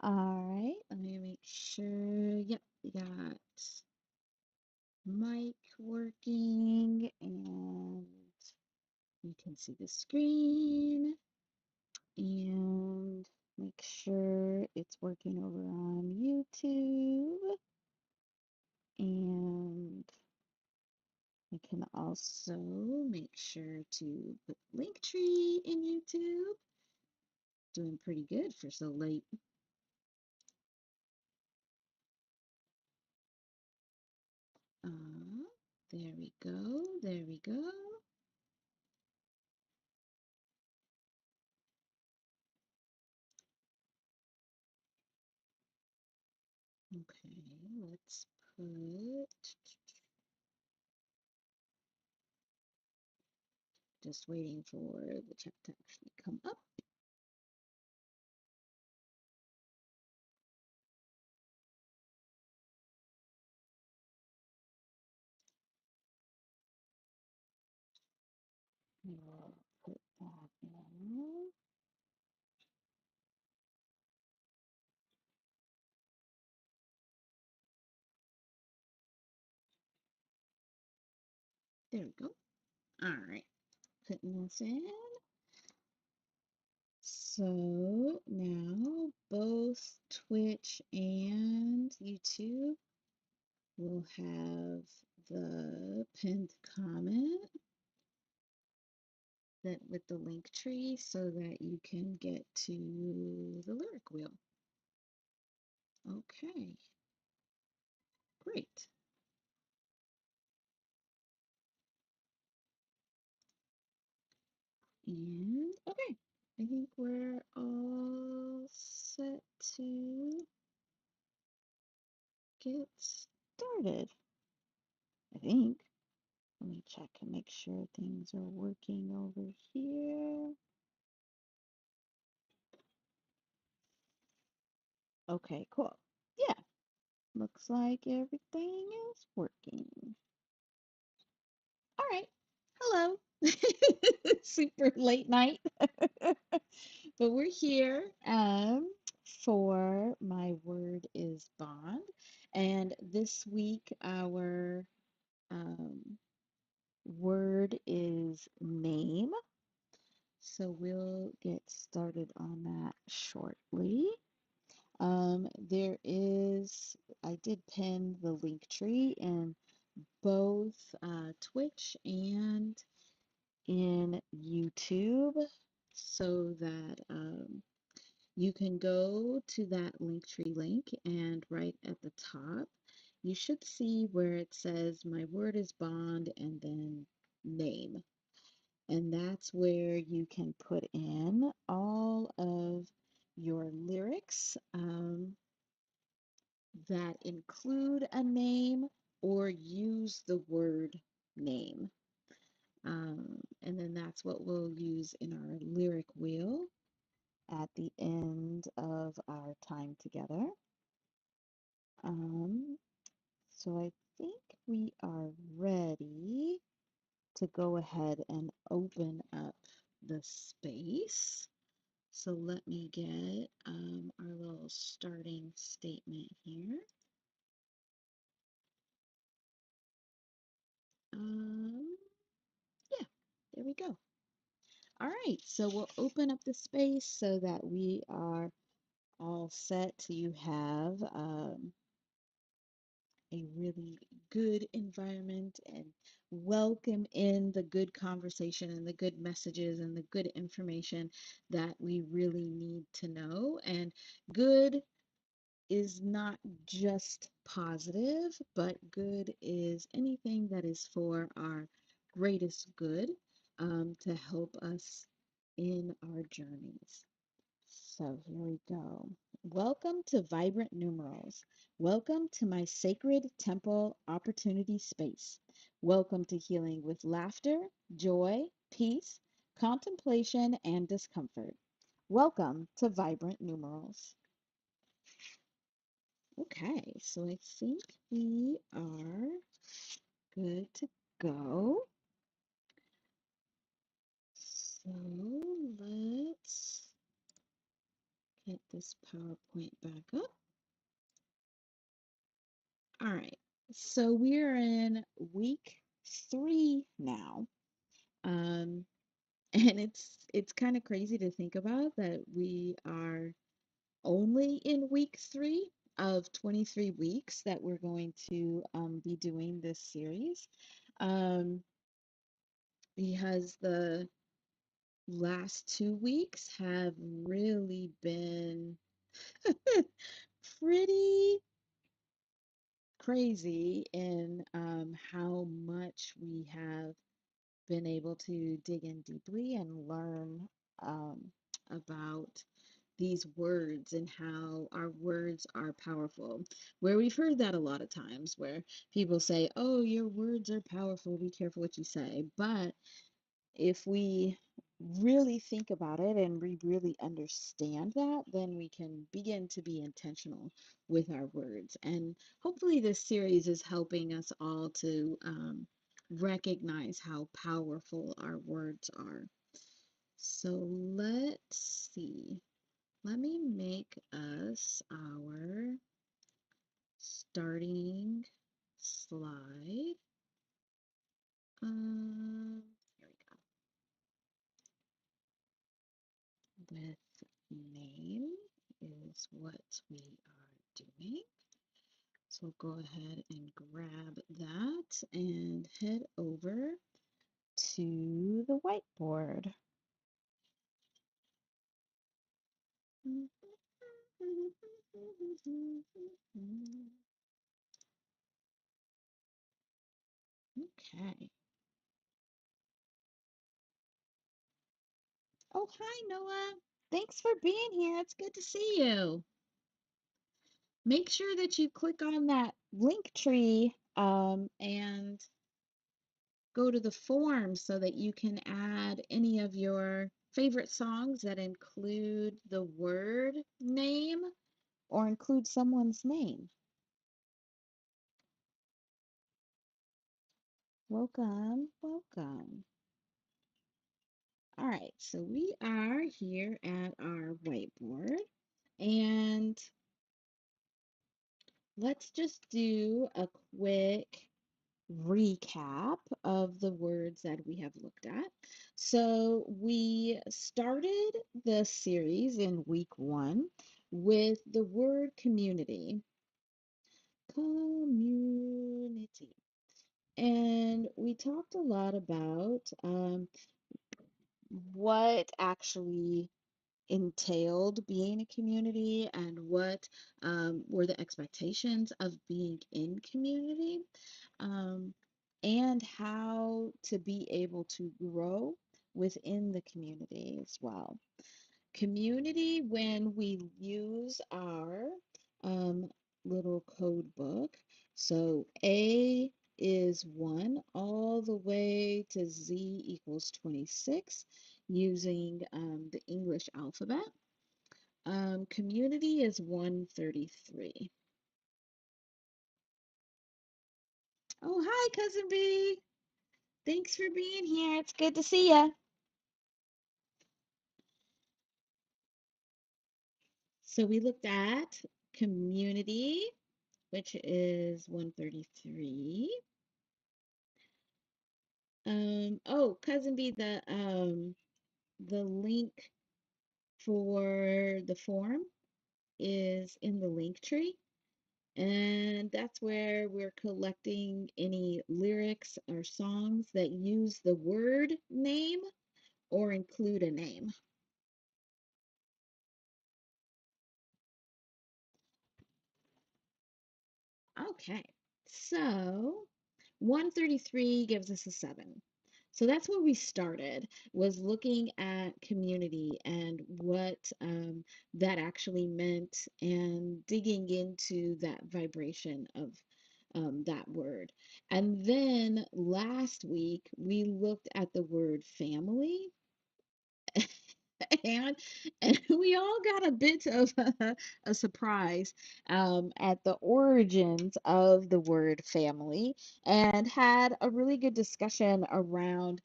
All right, let me make sure. Yep, we got mic working and you can see the screen and make sure it's working over on YouTube. And I can also make sure to put Linktree in YouTube. Doing pretty good for so late. There we go. There we go. Okay, let's put, just waiting for the chat to actually come up. We'll put that in. There we go. All right, putting this in. So now both Twitch and YouTube will have the pinned comment that with the link tree so that you can get to the lyric wheel. Okay, great. And okay, I think we're all set to get started. I think. Let me check and make sure things are working over here. Okay, cool. Yeah, looks like everything is working. All right. Hello. Super late night. But we're here for My Word is Bond. And this week our um, word is name. So we'll get started on that shortly. I did pin the link tree in both Twitch and in YouTube so that you can go to that Linktree link and right at the top, you should see where it says My Word is Bond and then name. And that's where you can put in all of your lyrics that include a name or use the word name. And then that's what we'll use in our lyric wheel at the end of our time together. So I think we are ready to go ahead and open up the space. So let me get our little starting statement here. Yeah, there we go. All right, so we'll open up the space so that we are all set. You have a really good environment and welcome in the good conversation and the good messages and the good information that we really need to know. And good is not just positive, but good is anything that is for our greatest good to help us in our journeys. So here we go. Welcome to Vibrant Numerals. Welcome to my sacred temple opportunity space. Welcome to healing with laughter, joy, peace, contemplation, and discomfort. Welcome to Vibrant Numerals. Okay, so I think we are good to go. So let's Get this PowerPoint back up. All right. So we're in week 3 now. Um, and it's kind of crazy to think about that we are only in week 3 of 23 weeks that we're going to be doing this series. Um, because the last 2 weeks have really been pretty crazy in how much we have been able to dig in deeply and learn um, about these words and how our words are powerful. Where we've heard that a lot of times, where people say, "Oh, your words are powerful, be careful what you say." But if we really think about it and we really understand that, then we can begin to be intentional with our words. And hopefully, this series is helping us all to recognize how powerful our words are. So let's see. Let me make us our starting slide. Here we go. With name is what we are doing. So go ahead and grab that and head over to the whiteboard. Okay. Oh, hi, Noah. Thanks for being here. It's good to see you. Make sure that you click on that link tree and go to the form so that you can add any of your favorite songs that include the word name or include someone's name. Welcome, welcome. All right, so we are here at our whiteboard, and let's just do a quick recap of the words that we have looked at. So we started the series in week 1 with the word community. Community. And we talked a lot about what actually entailed being a community and what were the expectations of being in community, um, and how to be able to grow within the community as well. Community, when we use our um, little code book, so A is 1 all the way to Z equals 26 using the English alphabet. Community is 133. Oh, hi, Cousin B. Thanks for being here. It's good to see you. So we looked at community, which is 133. Oh, Cousin B, the link for the form is in the link tree. And that's where we're collecting any lyrics or songs that use the word name or include a name. Okay, so 133 gives us a 7. So that's where we started, was looking at community and what that actually meant and digging into that vibration of that word. And then last week, we looked at the word family. and and we all got a bit of a surprise at the origins of the word family and had a really good discussion around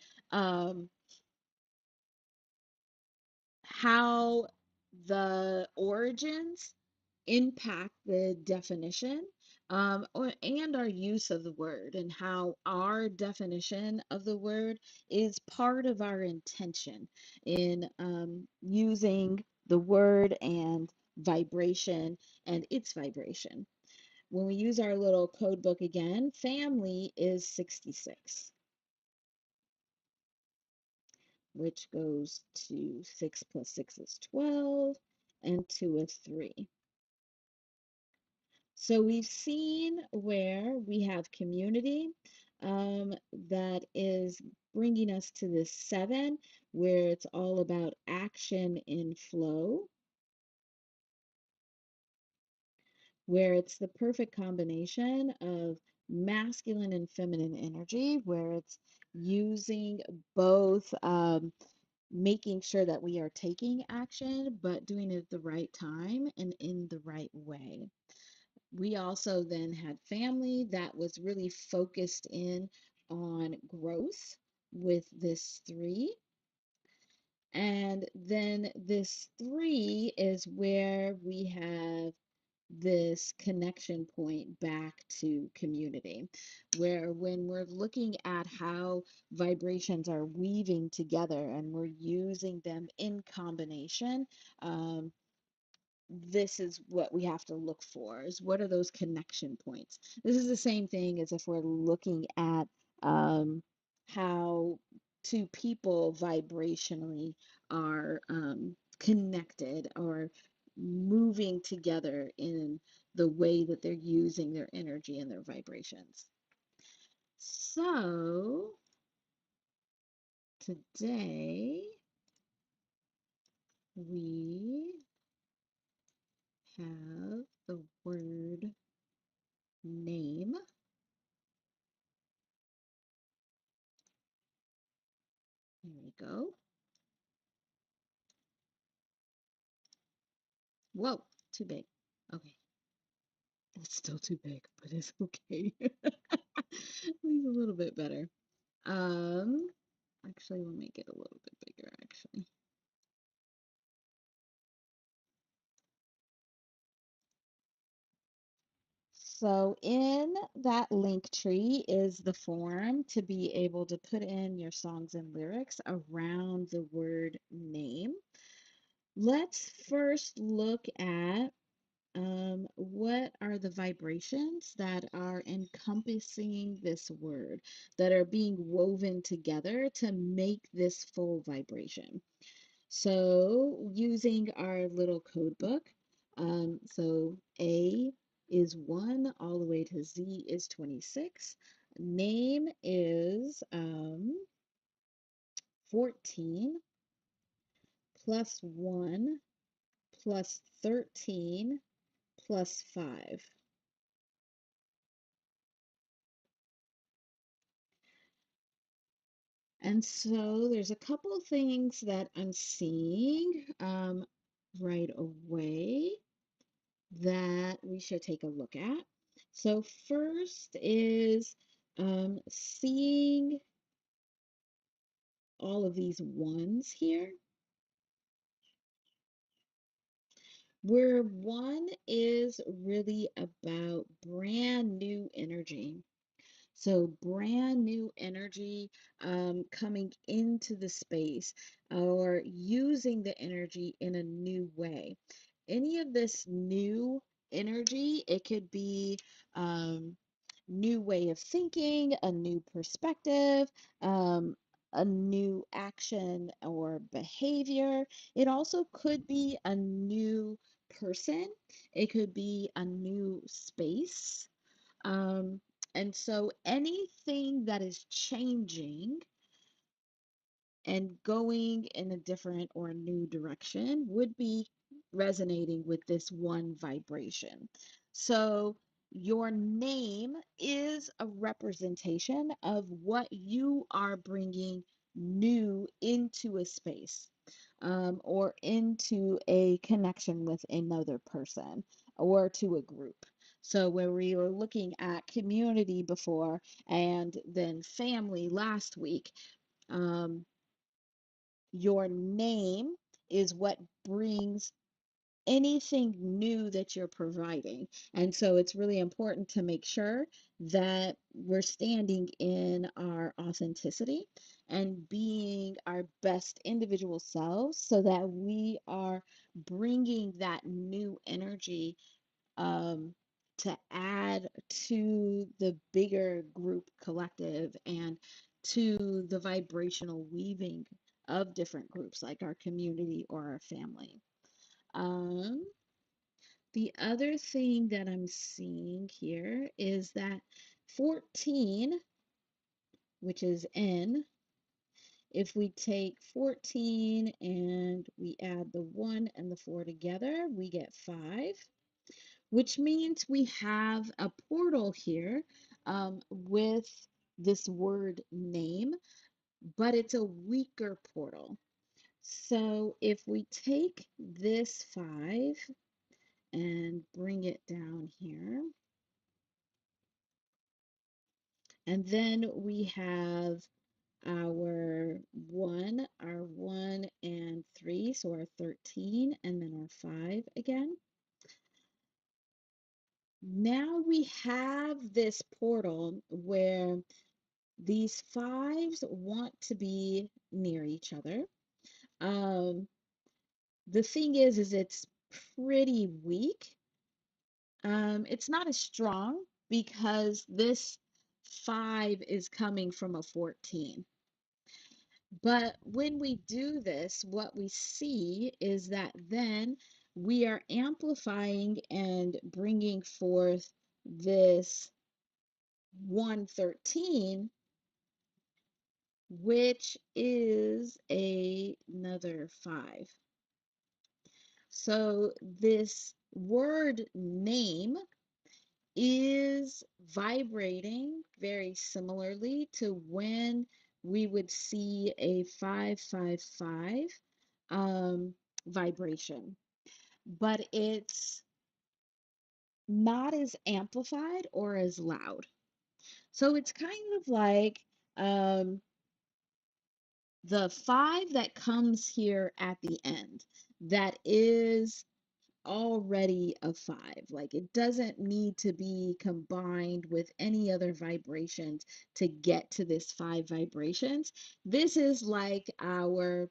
how the origins impact the definition, and our use of the word, and how our definition of the word is part of our intention in using the word and vibration and its vibration. When we use our little code book again, family is 66, which goes to 6 plus 6 is 12, and 2 is 3. So we've seen where we have community, that is bringing us to this 7, where it's all about action in flow, where it's the perfect combination of masculine and feminine energy, where it's using both, making sure that we are taking action, but doing it at the right time and in the right way. We also then had family that was really focused in on growth with this 3. And then this 3 is where we have this connection point back to community, where when we're looking at how vibrations are weaving together and we're using them in combination, um, this is what we have to look for, is what are those connection points. This is the same thing as if we're looking at how two people vibrationally are connected or moving together in the way that they're using their energy and their vibrations. So today we have the word name. There we go. Whoa, too big. Okay, it's still too big, but it's okay. Leave a little bit better. Um, Actually, we'll make it a little bit bigger, actually. So in that link tree is the form to be able to put in your songs and lyrics around the word name. Let's first look at what are the vibrations that are encompassing this word, that are being woven together to make this full vibration? So, using our little code book, so A is 1, all the way to Z is 26. Name is 14 plus 1 plus 13 plus 5. And so there's a couple of things that I'm seeing right away that we should take a look at. So first is seeing all of these ones here, where 1 is really about brand new energy. So, brand new energy coming into the space, or using the energy in a new way. Any of this new energy, it could be new way of thinking, a new perspective, a new action or behavior. It also could be a new person, it could be a new space, um, and so anything that is changing and going in a different or a new direction would be resonating with this one vibration. So your name is a representation of what you are bringing new into a space, or into a connection with another person or to a group. So, where we were looking at community before and then family last week, um, your name is what brings anything new that you're providing. And so it's really important to make sure that we're standing in our authenticity and being our best individual selves so that we are bringing that new energy um, to add to the bigger group collective and to the vibrational weaving of different groups like our community or our family. Um, the other thing that I'm seeing here is that 14, which is N, if we take 14 and we add the 1 and the 4 together, we get 5, which means we have a portal here with this word name, but it's a weaker portal. So if we take this 5 and bring it down here, and then we have our 1 and 3, so our 13, and then our 5 again. Now we have this portal where these fives want to be near each other. Um, the thing is it's pretty weak. It's not as strong because this 5 is coming from a 14. But when we do this, what we see is that then we are amplifying and bringing forth this 113, which is another 5. So this word name is vibrating very similarly to when we would see a 555 vibration, but it's not as amplified or as loud. So it's kind of like um, the 5 that comes here at the end, that is already a 5. Like it doesn't need to be combined with any other vibrations to get to this 5 vibrations. This is like our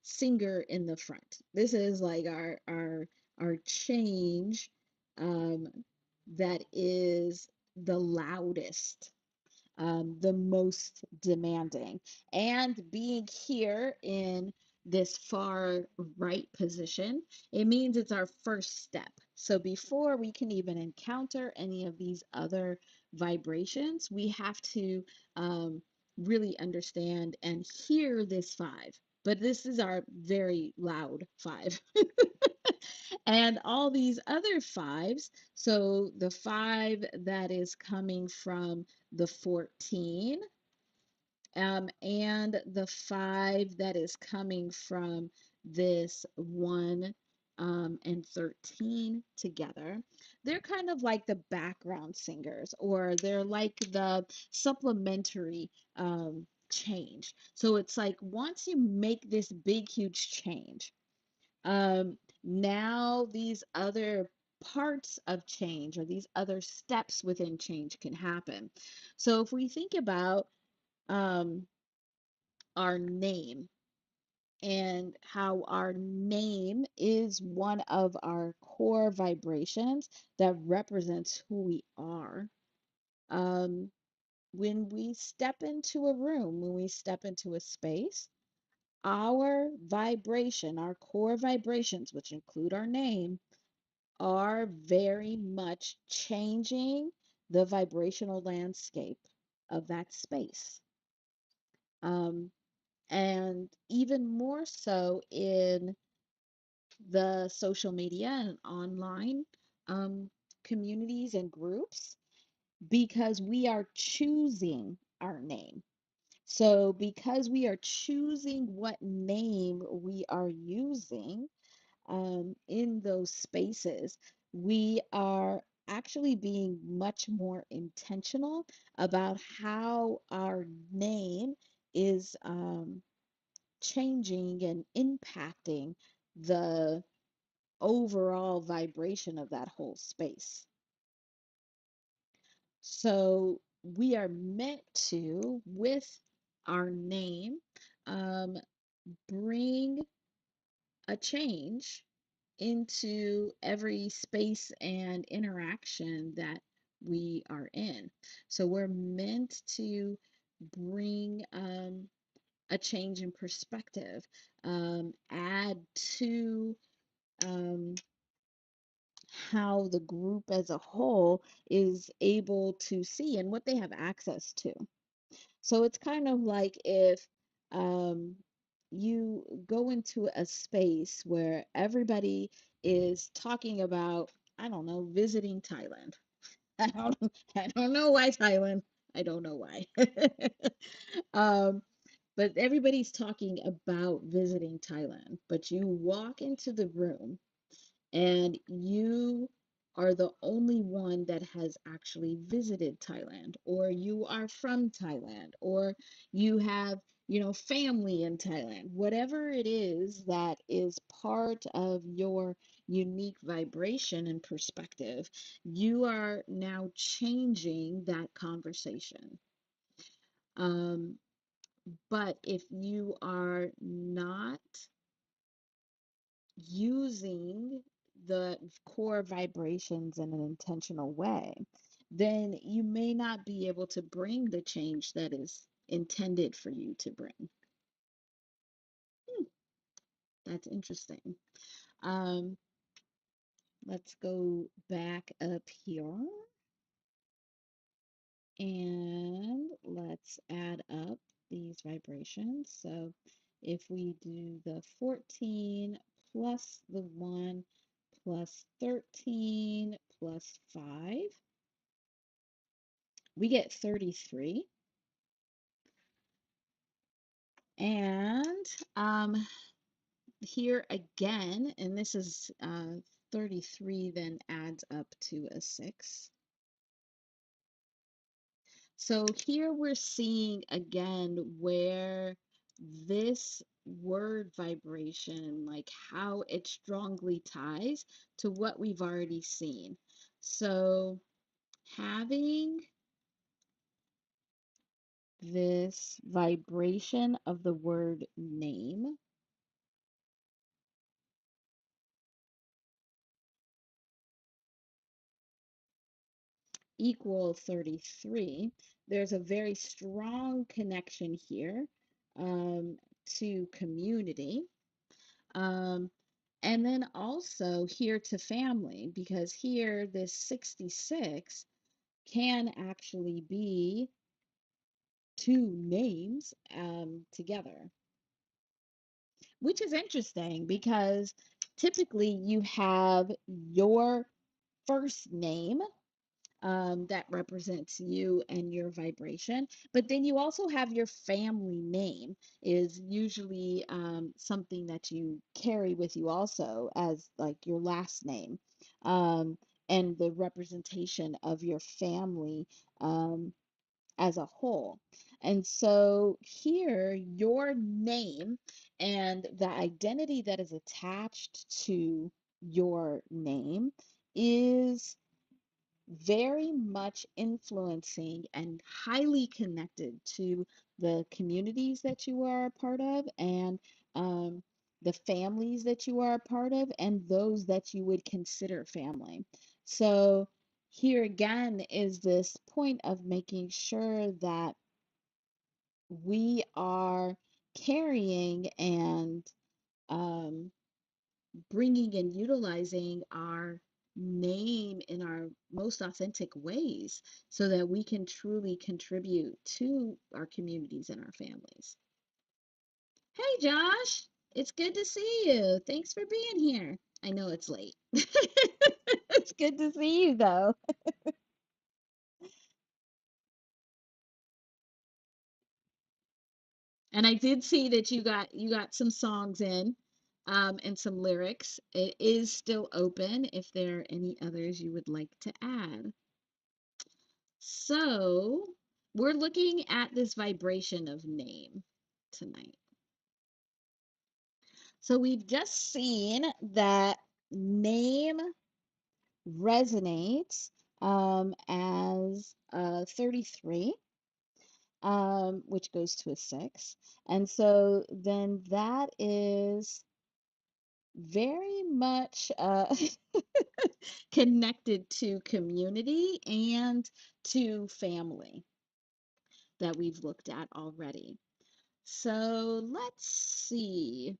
singer in the front. This is like our change um, that is the loudest, the most demanding. And being here in this far right position, it means it's our first step. So before we can even encounter any of these other vibrations, we have to really understand and hear this 5. But this is our very loud 5. And all these other 5s, so the 5 that is coming from the 14, and the 5 that is coming from this 1 and 13 together. They're kind of like the background singers, or they're like the supplementary change. So it's like once you make this big, huge change, now these other parts of change or these other steps within change can happen. So if we think about um, our name and how our name is one of our core vibrations that represents who we are. Um, when we step into a room, when we step into a space, our vibration, our core vibrations, which include our name, are very much changing the vibrational landscape of that space. Um, and even more so in the social media and online um, communities and groups because we are choosing our name. So, because we are choosing what name we are using in those spaces, we are actually being much more intentional about how our name is changing and impacting the overall vibration of that whole space. So we are meant to, with our name, um, bring a change into every space and interaction that we are in. So we're meant to bring a change in perspective, add to um, how the group as a whole is able to see and what they have access to. So it's kind of like if um, you go into a space where everybody is talking about, I don't know, visiting Thailand. I don't know why Thailand. I don't know why. um, but everybody's talking about visiting Thailand. But you walk into the room and you are the only one that has actually visited Thailand, or you are from Thailand, or you have, family in Thailand, whatever it is that is part of your unique vibration and perspective, you are now changing that conversation. Um, but if you are not using the core vibrations in an intentional way, then you may not be able to bring the change that is intended for you to bring. Hmm, that's interesting. Um, let's go back up here and let's add up these vibrations. So if we do the 14 plus the 1 plus 13 plus 5, we get 33. And here again, and this is 33 then adds up to a 6. So here we're seeing again where this word vibration, like how it strongly ties to what we've already seen. So having this vibration of the word name equal 33, there's a very strong connection here um, to community. Um, and then also here to family, because here this 66 can actually be two names together, which is interesting because typically you have your first name that represents you and your vibration. But then you also have your family name is usually something that you carry with you also as like your last name, um, and the representation of your family um, as a whole. And so here, your name and the identity that is attached to your name is very much influencing and highly connected to the communities that you are a part of and the families that you are a part of and those that you would consider family. So here again is this point of making sure that we are carrying and um, bringing and utilizing our name in our most authentic ways so that we can truly contribute to our communities and our families. Hey, Josh, it's good to see you. Thanks for being here. I know it's late. It's good to see you, though. And I did see that you got some songs in and some lyrics. It is still open if there are any others you would like to add. So we're looking at this vibration of name tonight. So we've just seen that name resonates as 33, which goes to a 6. And so then that is very much connected to community and to family that we've looked at already. So let's see.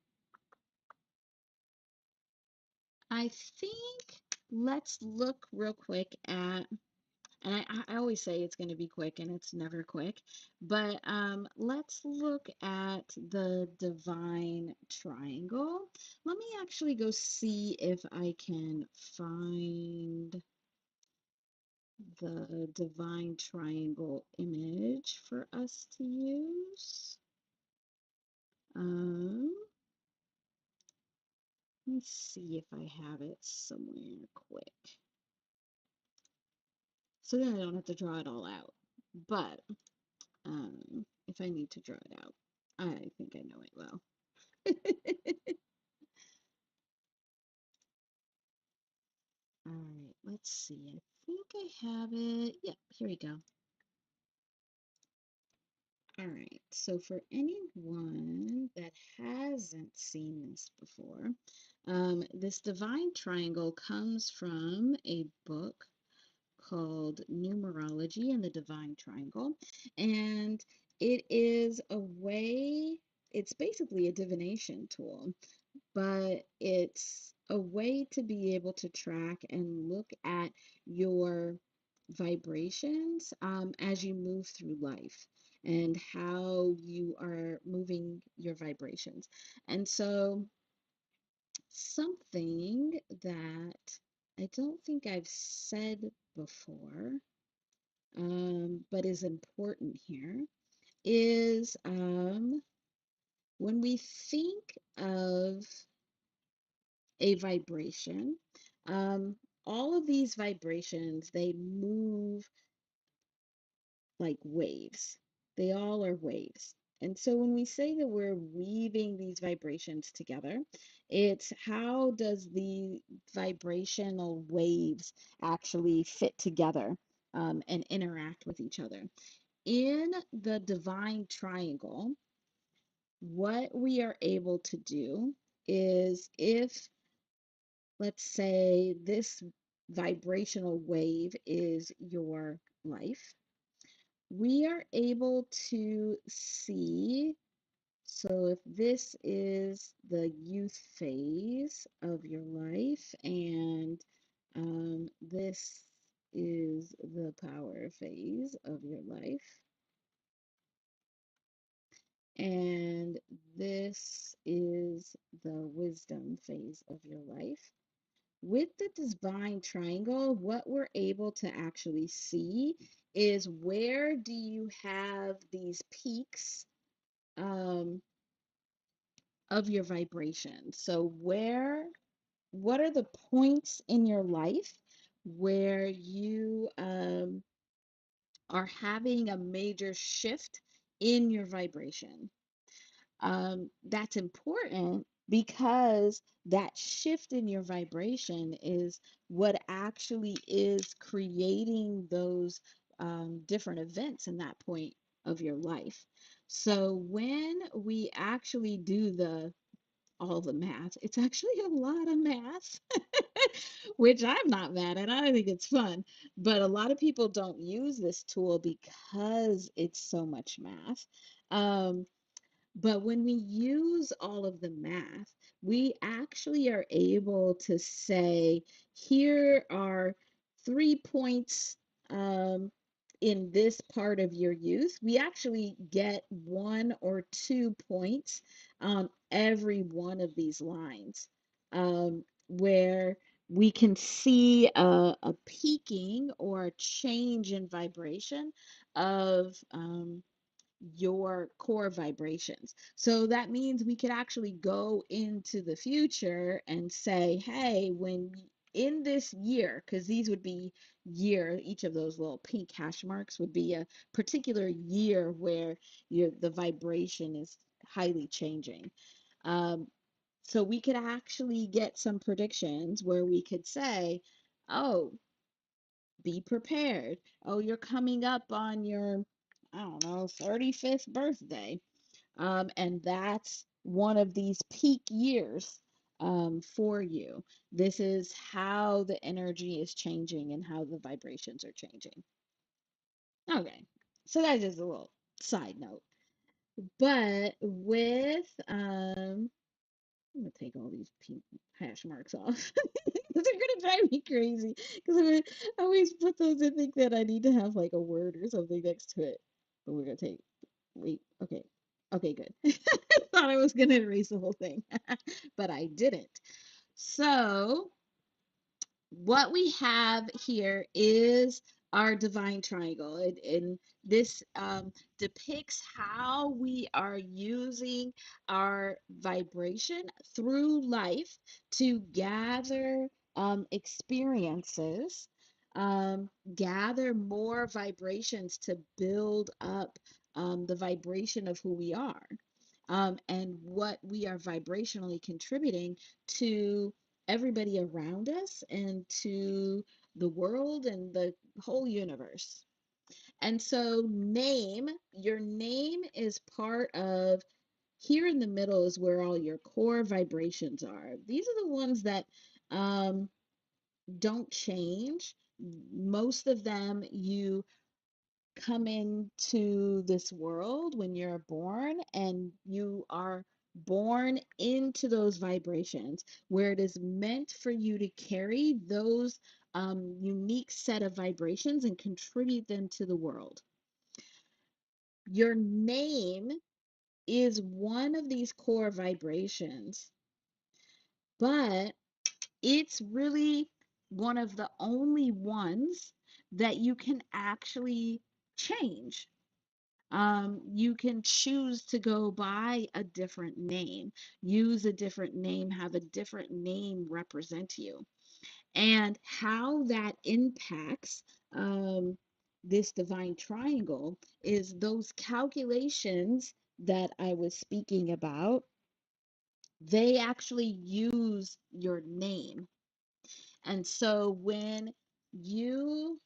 I think let's look real quick at, and I always say it's going to be quick and it's never quick, but let's look at the divine triangle. Let me actually go see if I can find the divine triangle image for us to use. Um, let's see if I have it somewhere quick. So then I don't have to draw it all out. But if I need to draw it out, I think I know it well. All right, let's see. I think I have it. Yep, here we go. All right, so for anyone that hasn't seen this before, this divine triangle comes from a book called Numerology and the Divine Triangle. And it is a way, it's basically a divination tool, but it's a way to be able to track and look at your vibrations as you move through life and how you are moving your vibrations. And so, something that I don't think I've said before, but is important here, is when we think of a vibration, um, all of these vibrations, they move like waves. They all are waves. And so when we say that we're weaving these vibrations together, it's how does the vibrational waves actually fit together and interact with each other. In the divine triangle, what we are able to do is if, let's say, this vibrational wave is your life, we are able to see. So if this is the youth phase of your life, and this is the power phase of your life, and this is the wisdom phase of your life. With the divine triangle, what we're able to actually see is where do you have these peaks um, of your vibration. So what are the points in your life where you are having a major shift in your vibration? That's important because that shift in your vibration is what actually is creating those different events in that point of your life. So when we actually do all the math, it's actually a lot of math, which I'm not mad at. I think it's fun, but a lot of people don't use this tool because it's so much math. Um, but when we use all of the math, we actually are able to say, here are 3 points in this part of your youth. We actually get 1 or 2 points on every one of these lines, where we can see a peaking or a change in vibration of your core vibrations. So that means we could actually go into the future and say, hey, when in this year, because these would be year, each of those little pink hash marks would be a particular year where the vibration is highly changing. Um, So we could actually get some predictions where we could say, oh, be prepared. Oh, you're coming up on your, I don't know, 35th birthday. And that's one of these peak years for you. This is how the energy is changing and how the vibrations are changing. Okay, so that's just a little side note. But with I'm gonna take all these pink hash marks off because they're gonna drive me crazy. Because I always put those and think that I need to have like a word or something next to it. But we're gonna take. Wait. Okay. Okay. Good. I thought I was gonna erase the whole thing, but I didn't. So what we have here is our divine triangle, and this depicts how we are using our vibration through life to gather experiences, gather more vibrations to build up the vibration of who we are, and what we are vibrationally contributing to everybody around us and to the world and the whole universe. And so, your name is part of, here in the middle is where all your core vibrations are. These are the ones that um, don't change. Most of them you come into this world when you're born, and you are born into those vibrations where it is meant for you to carry those unique set of vibrations and contribute them to the world. Your name is one of these core vibrations, but it's really one of the only ones that you can actually change. You can choose to go by a different name, use a different name, have a different name represent you. And how that impacts this divine triangle is those calculations that I was speaking about, they actually use your name. And so when you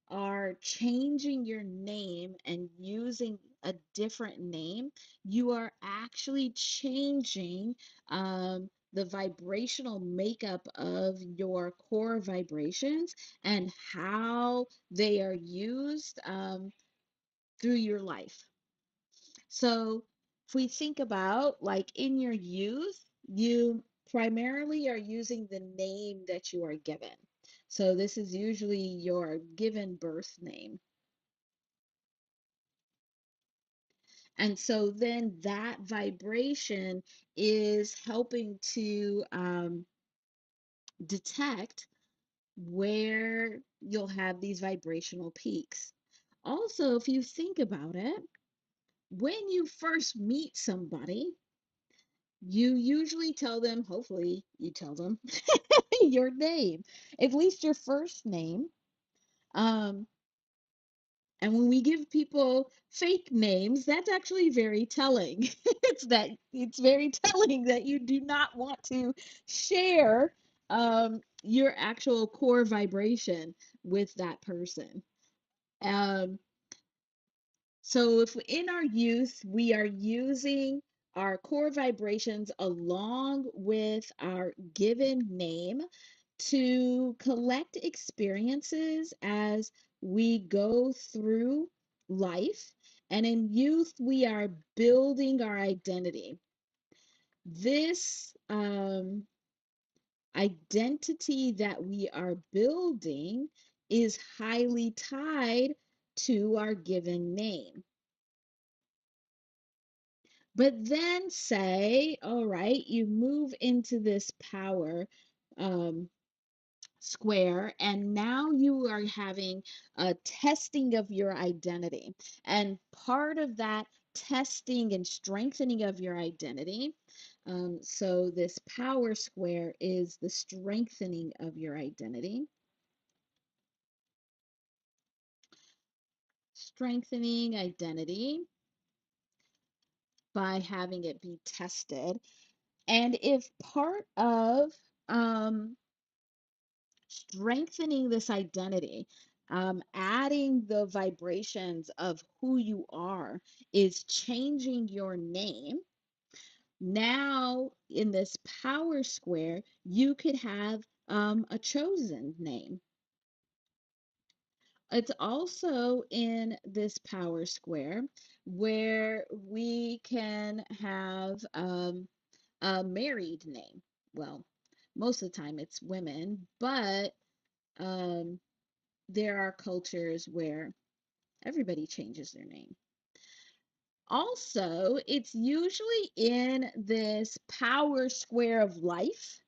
are changing your name and using a different name, you are actually changing the vibrational makeup of your core vibrations and how they are used through your life. So, if we think about like in your youth, you primarily are using the name that you are given. So, this is usually your given birth name. And so then that vibration is helping to detect where you'll have these vibrational peaks. Also, if you think about it, when you first meet somebody, you usually tell them, hopefully, you tell them your name, at least your first name. Um, And when we give people fake names, that's actually very telling. It's very telling that you do not want to share your actual core vibration with that person. Um, so if in our youth we are using our core vibrations along with our given name to collect experiences as we go through life. And in youth, we are building our identity. This identity that we are building is highly tied to our given name. But then say, all right, you move into this power um, square, and now you are having a testing of your identity. And part of that testing and strengthening of your identity, so this power square is the strengthening of your identity. Strengthening identity by having it be tested. And if part of um, strengthening this identity, adding the vibrations of who you are, is changing your name, now in this power square, you could have a chosen name. It's also in this power square where we can have a married name. Well, most of the time it's women, but um, there are cultures where everybody changes their name. Also, it's usually in this power square of life,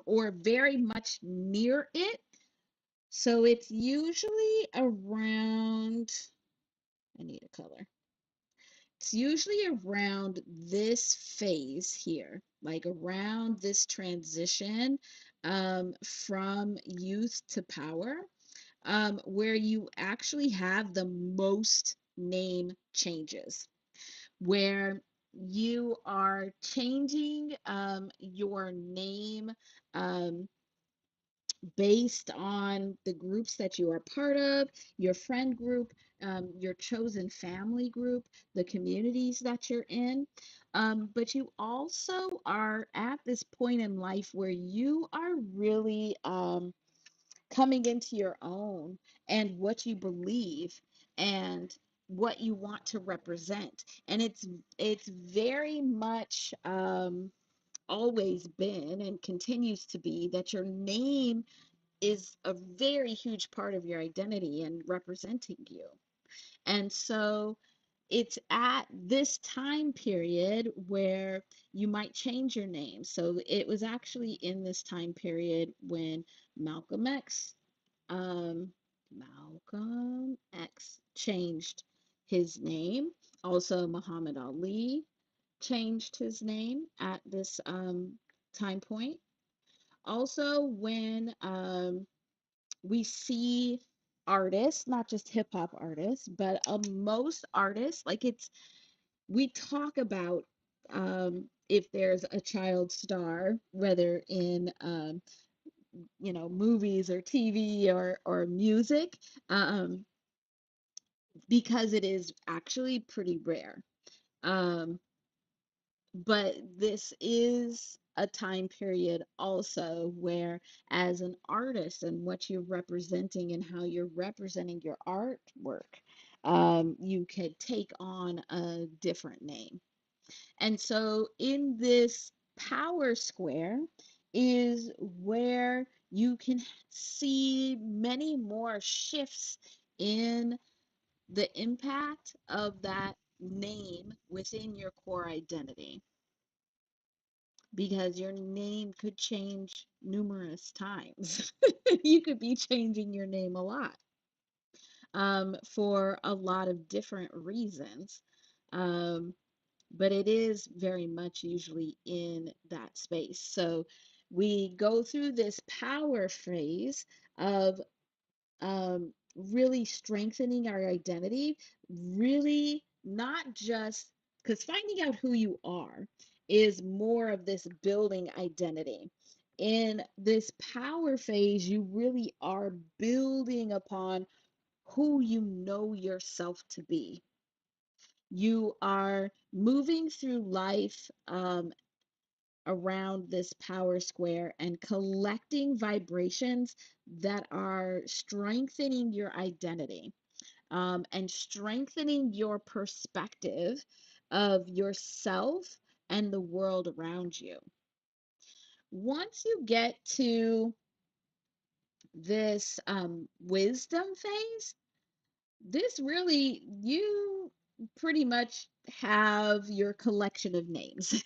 or very much near it. So it's usually around, I need a color. It's usually around this phase here, like around this transition from youth to power, where you actually have the most name changes, where you are changing your name um, based on the groups that you are part of, your friend group, your chosen family group, the communities that you're in. But you also are at this point in life where you are really coming into your own and what you believe and what you want to represent. And it's very much always been and continues to be that your name is a very huge part of your identity and representing you. And so it's at this time period where you might change your name. So it was actually in this time period when Malcolm X, um, Malcolm X changed his name. Also, Muhammad Ali changed his name at this time point. Also, when we see artists, not just hip hop artists, but most artists, like we talk about if there's a child star, whether in movies or TV or music, um, because it is actually pretty rare. Um, but this is a time period also where, as an artist and what you're representing and how you're representing your artwork, you could take on a different name. And so in this power square is where you can see many more shifts in the impact of that name within your core identity, because your name could change numerous times. You could be changing your name a lot, for a lot of different reasons. Um, but it is very much usually in that space. So we go through this power phase of really strengthening our identity, really not just because finding out who you are is more of this building identity. In this power phase, you really are building upon who you know yourself to be. You are moving through life around this power square and collecting vibrations that are strengthening your identity, and strengthening your perspective of yourself and the world around you. Once you get to this wisdom phase, this really, you pretty much have your collection of names.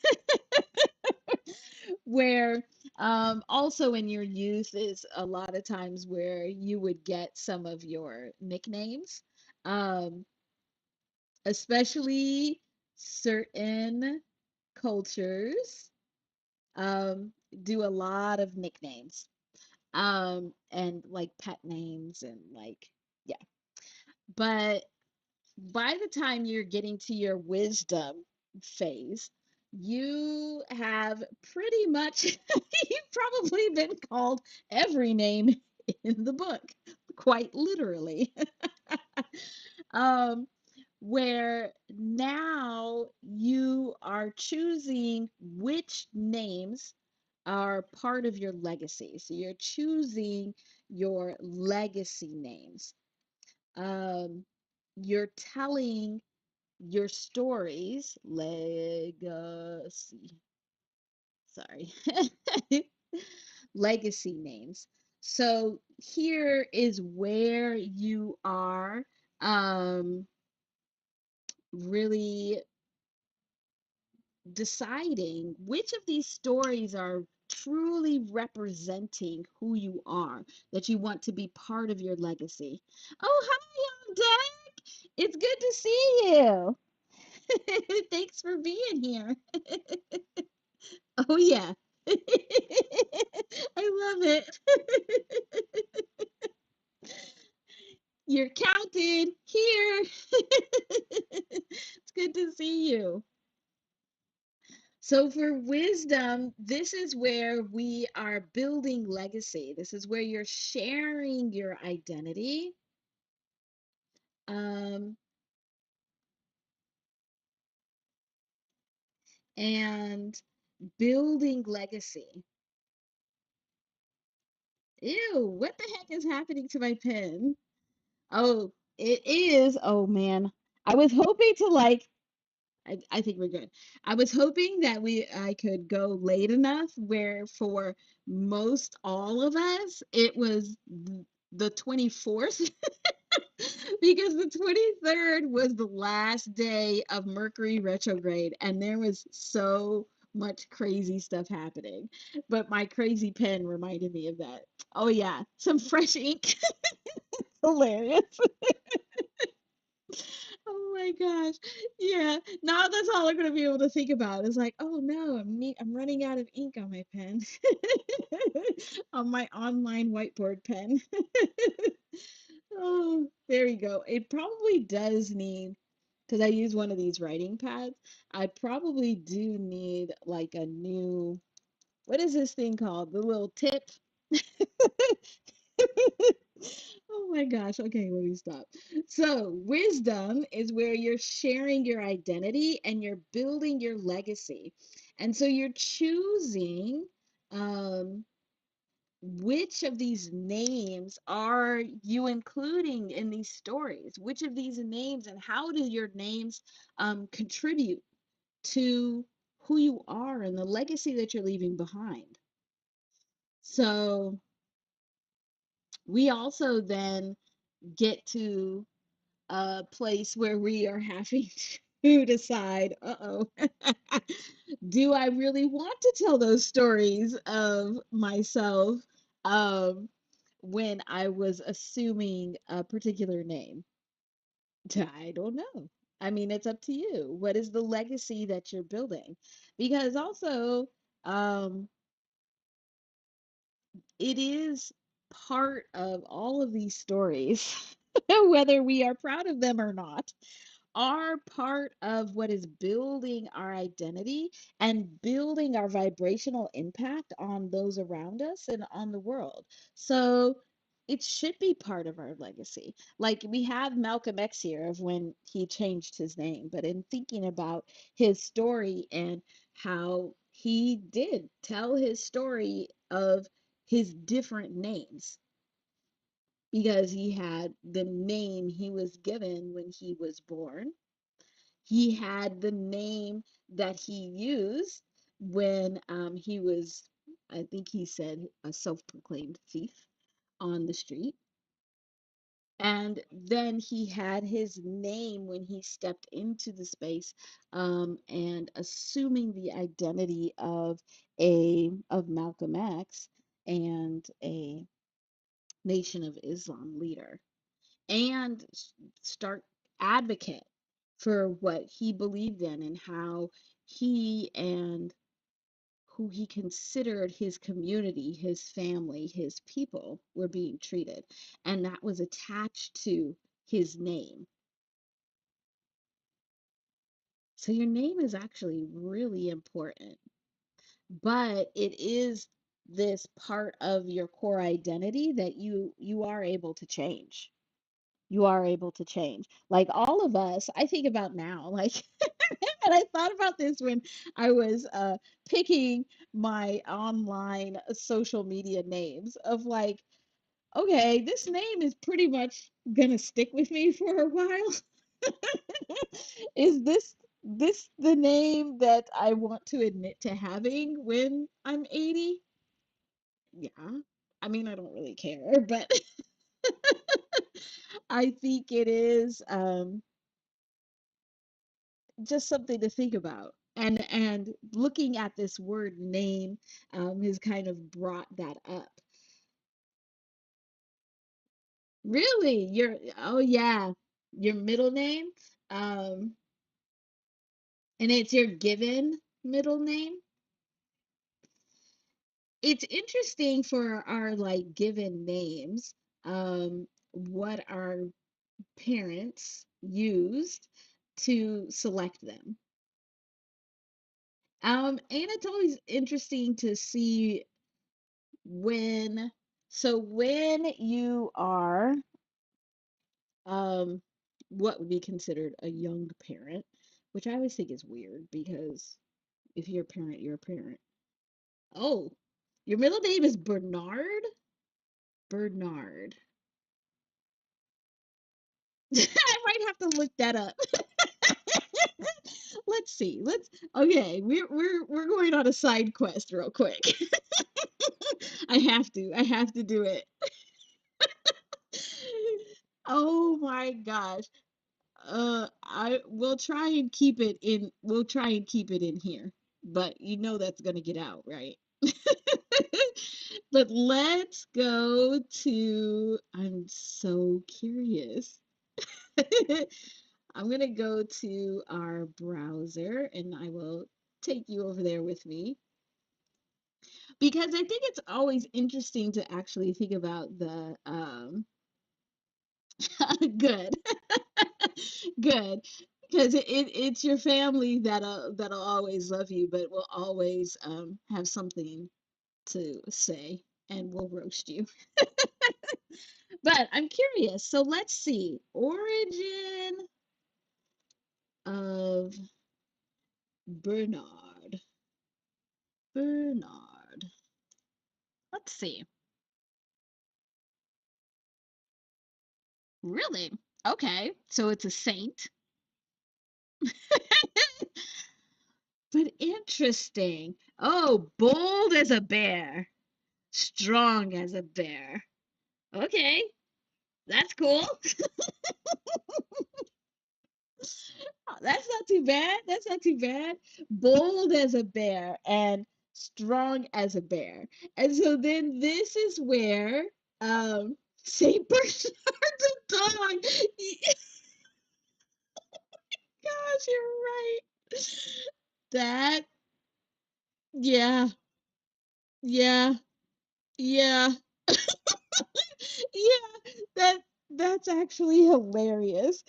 Where also in your youth is a lot of times where you would get some of your nicknames, um, especially certain cultures um, do a lot of nicknames, and like pet names and like, yeah. But by the time you're getting to your wisdom phase, You have pretty much, you've probably been called every name in the book, quite literally. um, where now you are choosing which names are part of your legacy. So you're choosing your legacy names. Um, you're telling your stories, legacy, sorry, legacy names. So here is where you are um, really deciding which of these stories are truly representing who you are, that you want to be part of your legacy. Oh, hi, Deck. It's good to see you. Thanks for being here. Oh, yeah. I love it. You're counted here. It's good to see you. So, for wisdom, this is where we are building legacy. This is where you're sharing your identity um, and building legacy. Ew, what the heck is happening to my pen? Oh, it is. Oh man. I was hoping to like I think we're good. I was hoping that I could go late enough where for most all of us it was the 24th because the 23rd was the last day of Mercury retrograde and there was so much crazy stuff happening. But my crazy pen reminded me of that. Oh yeah, some fresh ink. Hilarious. Oh my gosh. Yeah. Now that's all I'm gonna be able to think about. Is like, oh no, I'm running out of ink on my pen. On my online whiteboard pen. Oh, there you go. It probably does need, because I use one of these writing pads, I probably do need like a new, what is this thing called? The little tip. Oh my gosh. Okay, let me stop. So, wisdom is where you're sharing your identity and you're building your legacy. And so you're choosing um, which of these names are you including in these stories? Which of these names and how do your names contribute to who you are and the legacy that you're leaving behind? So, we also then get to a place where we are having to decide, uh-oh, do I really want to tell those stories of myself um, when I was assuming a particular name? I don't know. I mean, it's up to you. What is the legacy that you're building? Because also, um, it is part of all of these stories, whether we are proud of them or not, are part of what is building our identity and building our vibrational impact on those around us and on the world. So it should be part of our legacy. Like we have Malcolm X here of when he changed his name, but in thinking about his story and how he did tell his story of his different names because he had the name he was given when he was born. He had the name that he used when he was, I think he said, a self-proclaimed thief on the street. And then he had his name when he stepped into the space and assuming the identity of Malcolm X and a Nation of Islam leader and start advocate for what he believed in and how he and who he considered his community, his family, his people were being treated. And that was attached to his name. So your name is actually really important, but it is this part of your core identity that you are able to change. You are able to change. Like all of us, I think about now, like, and I thought about this when I was picking my online social media names of like, okay, this name is pretty much gonna stick with me for a while. Is this the name that I want to admit to having when I'm 80? Yeah. I mean, I don't really care, but I think it is just something to think about. And looking at this word name has kind of brought that up. Really? Oh yeah, your middle name? Um, and it's your given middle name? It's interesting for our like given names, what our parents used to select them. And it's always interesting to see when, so when you are, um, what would be considered a young parent, which I always think is weird because if you're a parent, you're a parent. Oh, your middle name is Bernard? Bernard. I might have to look that up. Let's see. Okay, we're going on a side quest real quick. I have to do it. Oh my gosh. I will try and keep it in, we'll try and keep it in here. But you know that's gonna get out, right? But let's go to, I'm so curious. I'm gonna go to our browser and I will take you over there with me because I think it's always interesting to actually think about the good. Good. Because it's your family that'll always love you, but will always have something to say and will roast you. But I'm curious. So let's see. Origin of Bernard. Bernard. Let's see. Really? Okay. So it's a saint. But interesting. Oh, bold as a bear, strong as a bear. Okay, that's cool. That's not too bad. That's not too bad. Bold as a bear and strong as a bear. And so then this is where Saint Bernard's a dog. Gosh, you're right. That, yeah, yeah, yeah, yeah. That's actually hilarious.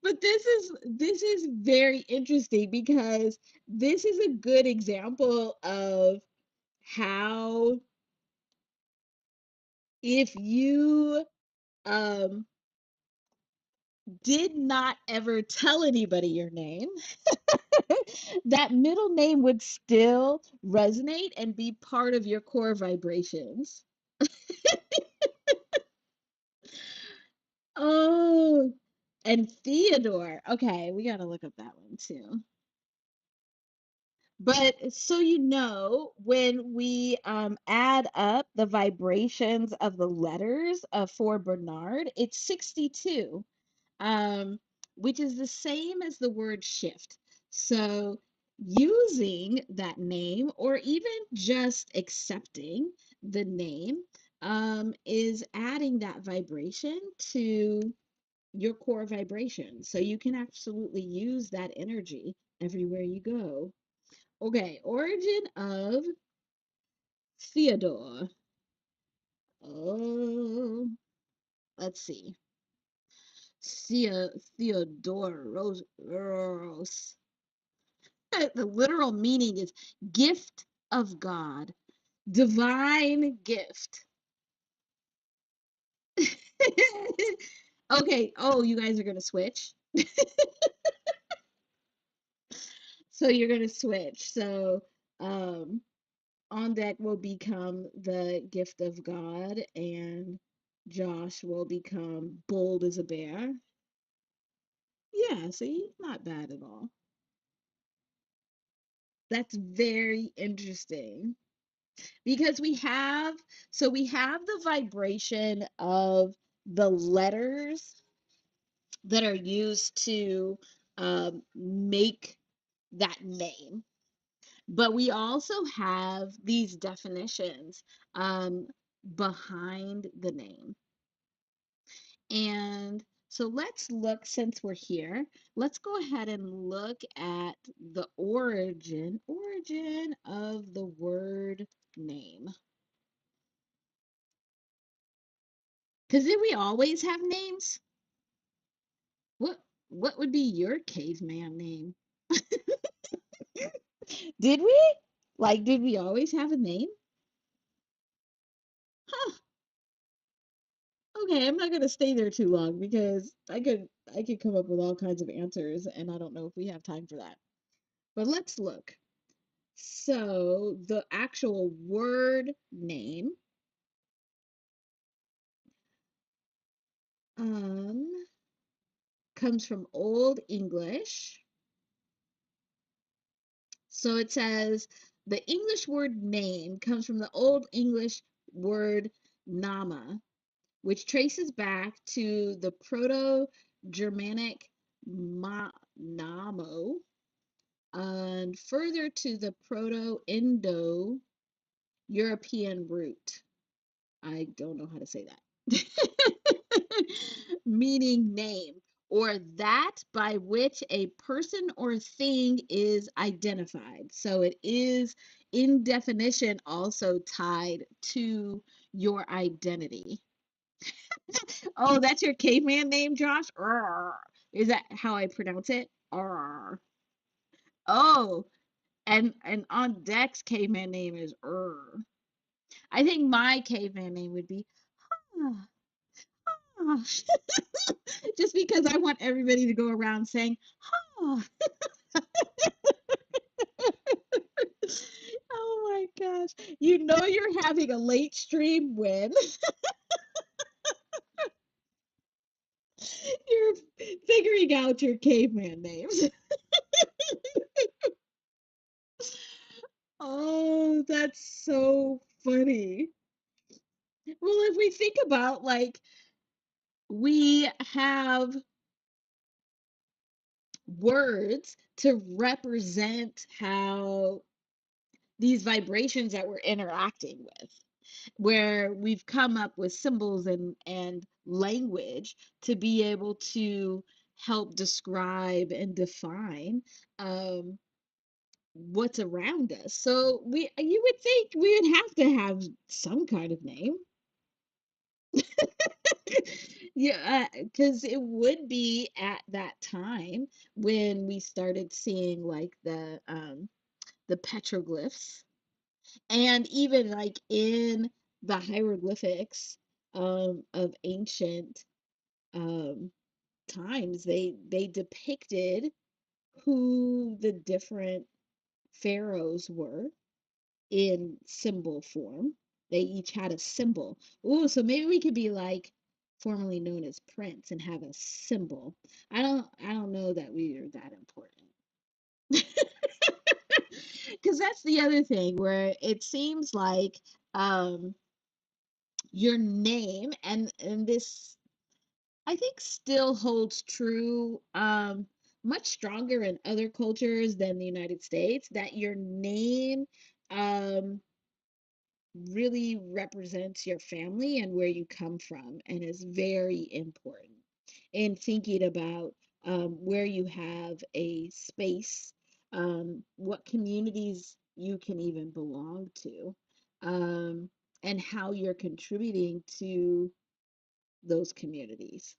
But this is very interesting because this is a good example of how if you um did not ever tell anybody your name, that middle name would still resonate and be part of your core vibrations. Oh, and Theodore. Okay, we gotta look up that one too. But so you know, when we add up the vibrations of the letters for Bernard, it's 62, um, which is the same as the word shift. So using that name or even just accepting the name is adding that vibration to your core vibration. So you can absolutely use that energy everywhere you go. Okay, origin of Theodore. Oh, let's see. Theodoros. The literal meaning is gift of God, divine gift. Okay, oh, you guys are gonna switch. So you're gonna switch. So um on deck will become the gift of God, and Josh will become bold as a bear. Yeah, see, not bad at all. That's very interesting because we have the vibration of the letters that are used to make that name. But we also have these definitions um, behind the name. And so let's look, since we're here, let's go ahead and look at the origin of the word name. Because did we always have names? What what would be your caveman name? Did we? Like, did we always have a name? Huh. Okay, I'm not gonna stay there too long because I could come up with all kinds of answers, and I don't know if we have time for that. But let's look. So the actual word name um comes from Old English. So it says the English word name comes from the Old English word nama, which traces back to the Proto-Germanic namo, and further to the Proto-Indo-European root. I don't know how to say that. Meaning name, or that by which a person or thing is identified. So it is, in definition, also tied to your identity. Oh, that's your caveman name, Josh? Arr. Is that how I pronounce it? Arr. Oh, and on Deck's caveman name is I think my caveman name would be ah, ah. Just because I want everybody to go around saying ah. Oh my gosh. You know you're having a late stream when you're figuring out your caveman names. Oh, that's so funny. Well, if we think about like we have words to represent how these vibrations that we're interacting with, where we've come up with symbols and language to be able to help describe and define um, what's around us. So you would think we would have to have some kind of name. Yeah, because it would be at that time when we started seeing like the petroglyphs, and even like in the hieroglyphics of ancient um, times, they depicted who the different pharaohs were in symbol form. They each had a symbol. Ooh, so maybe we could be like formerly known as Prince and have a symbol. I don't know that we are that important. Because that's the other thing where it seems like um your name, and this I think still holds true much stronger in other cultures than the United States, that your name um really represents your family and where you come from, and is very important in thinking about where you have a space, what communities you can even belong to, um, and how you're contributing to those communities.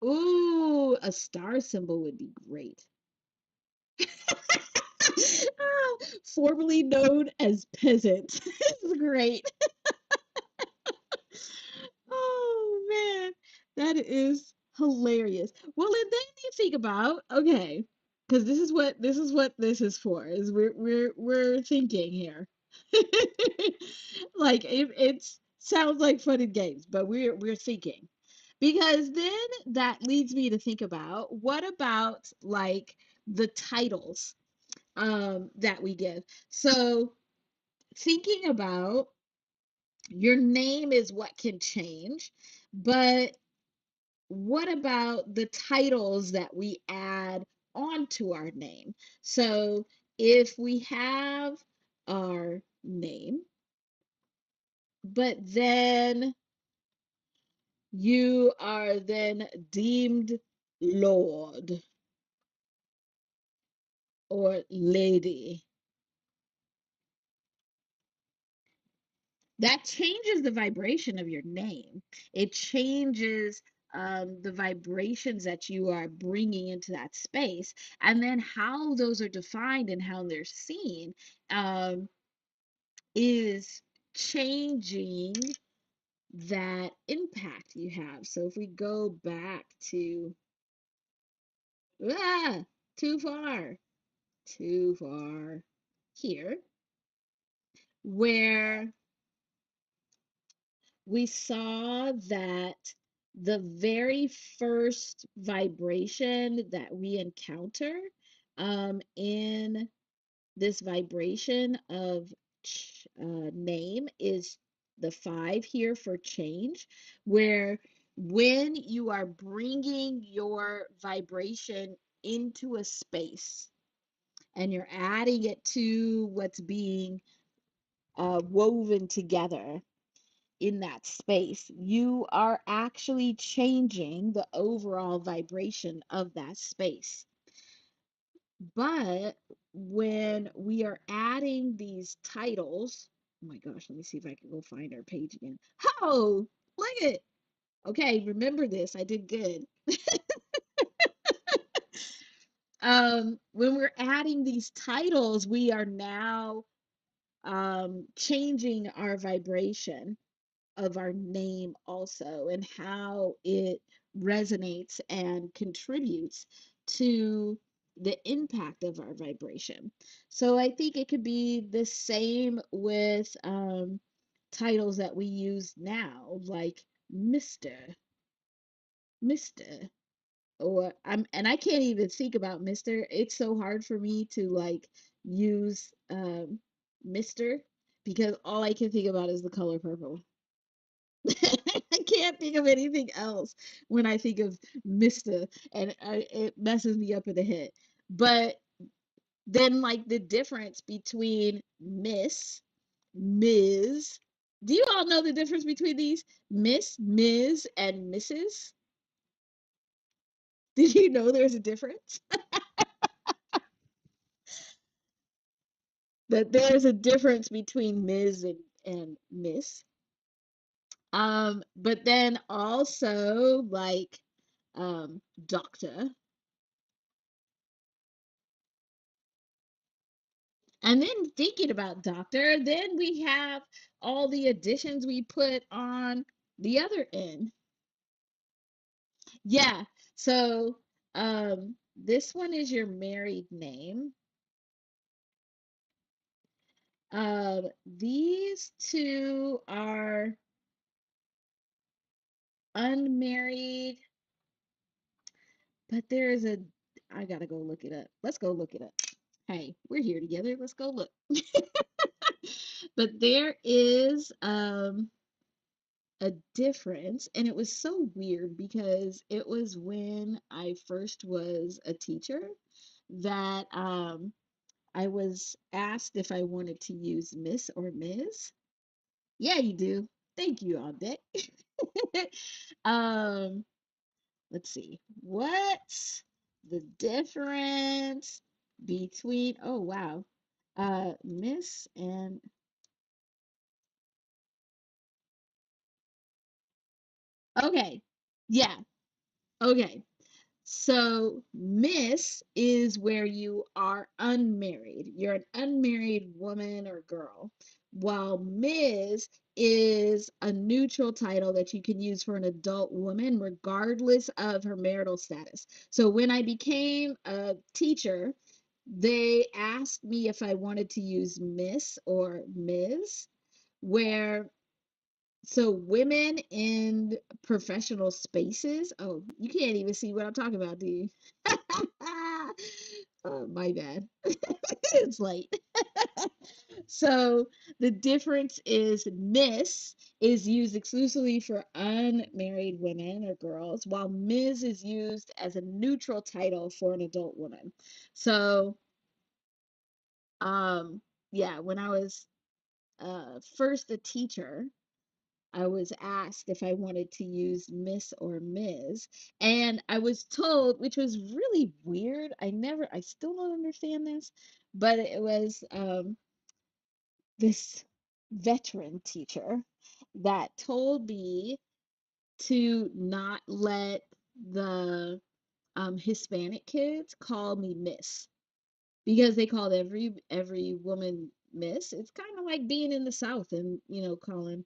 Ooh, a star symbol would be great. Ah, formerly known as peasant. This is great. Oh man, that is hilarious. Well, and then you think about, okay, because this is what this is for, is we're thinking here. Like it sounds like fun and games, but we're thinking. Because then that leads me to think about, what about like the titles that we give. So thinking about, your name is what can change, but what about the titles that we add onto our name? So if we have our name, but then you are then deemed Lord or Lady, that changes the vibration of your name. It changes the vibrations that you are bringing into that space, and then how those are defined and how they're seen um, is changing that impact you have. So if we go back to, ah, too far, too far here, where we saw that the very first vibration that we encounter in this vibration of name is the 5 here for change, where when you are bringing your vibration into a space and you're adding it to what's being woven together in that space, you are actually changing the overall vibration of that space. But when we are adding these titles, oh my gosh, let me see if I can go find our page again. Oh, look at it. Okay, remember this. I did good. When we're adding these titles, we are now changing our vibration of our name also, and how it resonates and contributes to the impact of our vibration. So I think it could be the same with titles that we use now, like Mr. Mr. Or I can't even think about Mr. It's so hard for me to like use Mr. because all I can think about is the color purple. I can't think of anything else when I think of Mr. and it messes me up in the head. But then, like, the difference between Miss, Ms. Do you all know the difference between these? Miss, Ms., and Mrs.? Did you know there's a difference? That there's a difference between Ms. and Miss. But then also like doctor. And then thinking about doctor, then we have all the additions we put on the other end. Yeah. So this one is your married name. These two are unmarried, but there's a, I gotta go look it up. Let's go look it up. Hey, we're here together. Let's go look. But there is a difference, and it was so weird because it was when I first was a teacher that I was asked if I wanted to use Miss or Ms. Yeah, you do. Thank you, on deck. um, let's see. What's the difference between, oh wow, Miss and, okay. Yeah. Okay. So, Miss is where you are unmarried. You're an unmarried woman or girl, while Ms. is a neutral title that you can use for an adult woman, regardless of her marital status. So, when I became a teacher, they asked me if I wanted to use Miss or Ms., where so women in professional spaces. Oh, you can't even see what I'm talking about, do you? Oh, my bad. It's late. So the difference is Miss is used exclusively for unmarried women or girls, while Ms. is used as a neutral title for an adult woman. So, um, yeah, when I was first a teacher, I was asked if I wanted to use Miss or Ms. And I was told, which was really weird. I still don't understand this, but it was this veteran teacher that told me to not let the Hispanic kids call me Miss because they called every woman Miss. It's kind of like being in the South and calling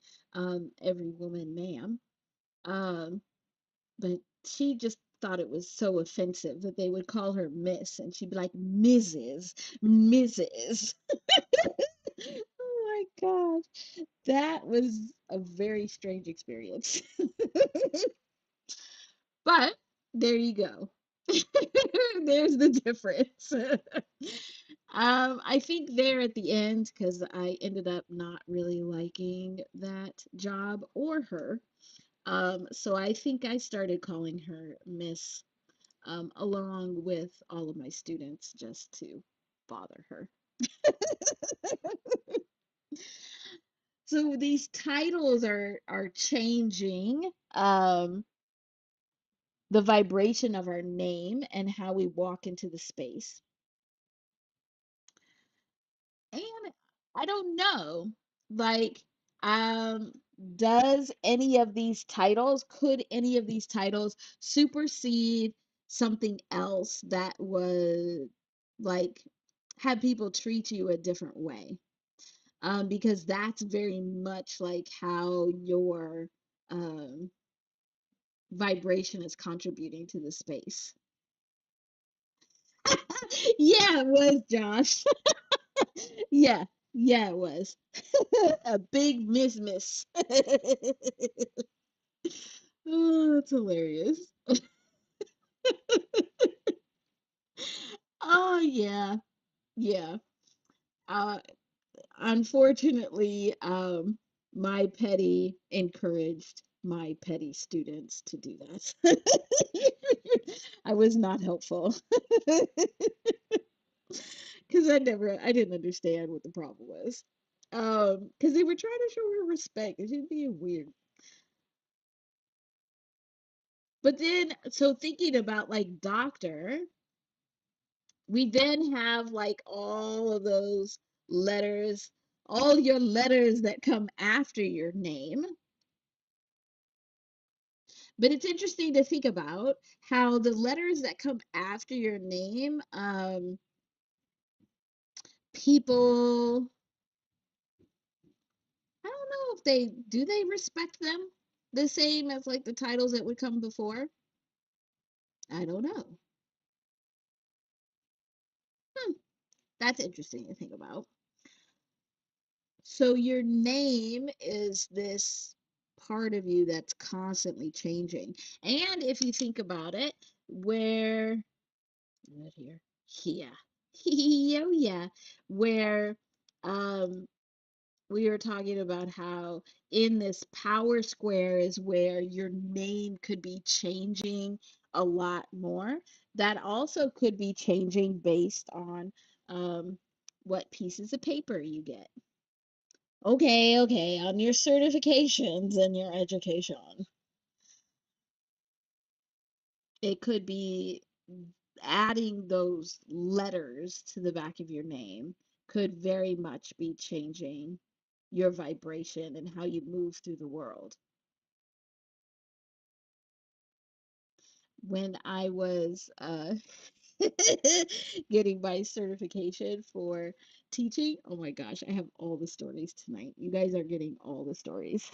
every woman ma'am. Um, but she just thought it was so offensive that they would call her Miss, and she'd be like, Mrs. Mrs. Oh my gosh, that was a very strange experience. But there you go. There's the difference. I think there at the end, because I ended up not really liking that job or her. So I think I started calling her Miss, along with all of my students just to bother her. So these titles are changing the vibration of our name and how we walk into the space. And I don't know, like, um, could any of these titles supersede something else that would, like, have people treat you a different way? Because that's very much like how your um, vibration is contributing to the space. Yeah, it was, Josh. Yeah, yeah, it was. A big miss. Oh, that's hilarious. Oh, yeah, yeah. Uh, Unfortunately, my petty encouraged my petty students to do that. I was not helpful because I didn't understand what the problem was. Because they were trying to show her respect, and she's being weird. But then, so thinking about like doctor, we then have like all of those letters, all your letters that come after your name. But it's interesting to think about how the letters that come after your name, people, I don't know if they respect them the same as like the titles that would come before. I don't know. Hmm, that's interesting to think about. So your name is this part of you that's constantly changing. And if you think about it, where right here, yeah, oh yeah, where um we were talking about how in this power square is where your name could be changing a lot more. That also could be changing based on what pieces of paper you get. Okay, okay, on your certifications and your education. It could be adding those letters to the back of your name could very much be changing your vibration and how you move through the world. when I was getting my certification for teaching. Oh my gosh, I have all the stories tonight. You guys are getting all the stories.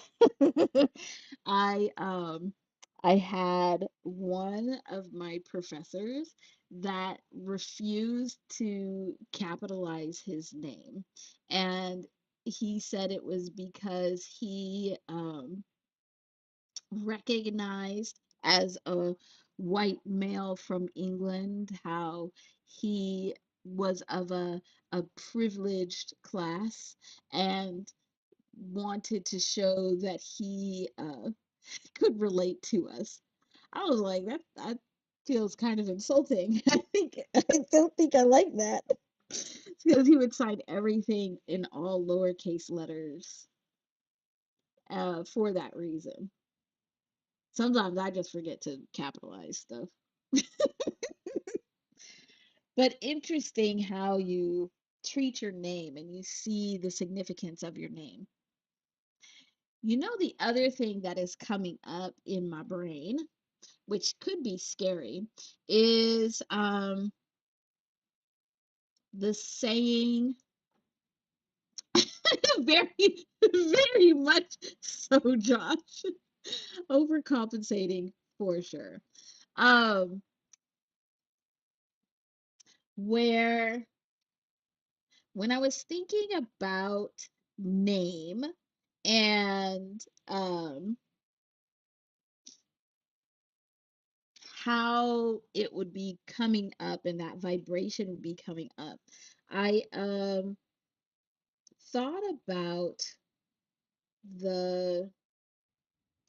I um I had one of my professors that refused to capitalize his name. And he said it was because he recognized as a white male from England how he was of a privileged class and wanted to show that he could relate to us. I was like, that feels kind of insulting. I don't think I like that. Because he would sign everything in all lowercase letters for that reason. Sometimes I just forget to capitalize stuff. But interesting how you treat your name and you see the significance of your name. You know, the other thing that is coming up in my brain, which could be scary, is the saying, very, very much so, Josh, overcompensating for sure. Um, where when I was thinking about name and how it would be coming up and that vibration would be coming up, I thought about the,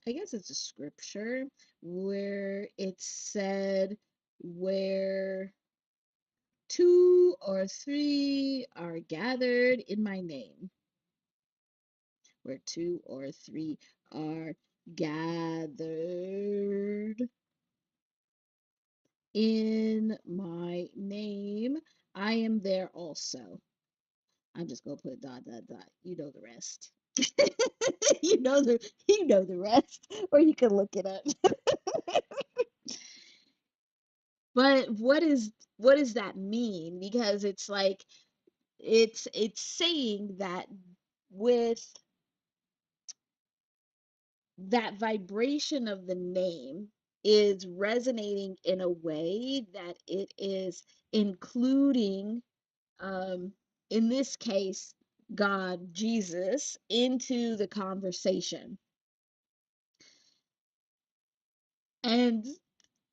I guess it's a scripture where it said, where two or three are gathered in my name, where two or three are gathered in my name, I am there also. I'm just gonna put dot dot dot. You know the rest. You know the rest, or you can look it up. But what does that mean? Because it's like it's saying that with that vibration of the name is resonating in a way that it is including, um, in this case, God, Jesus, into the conversation. And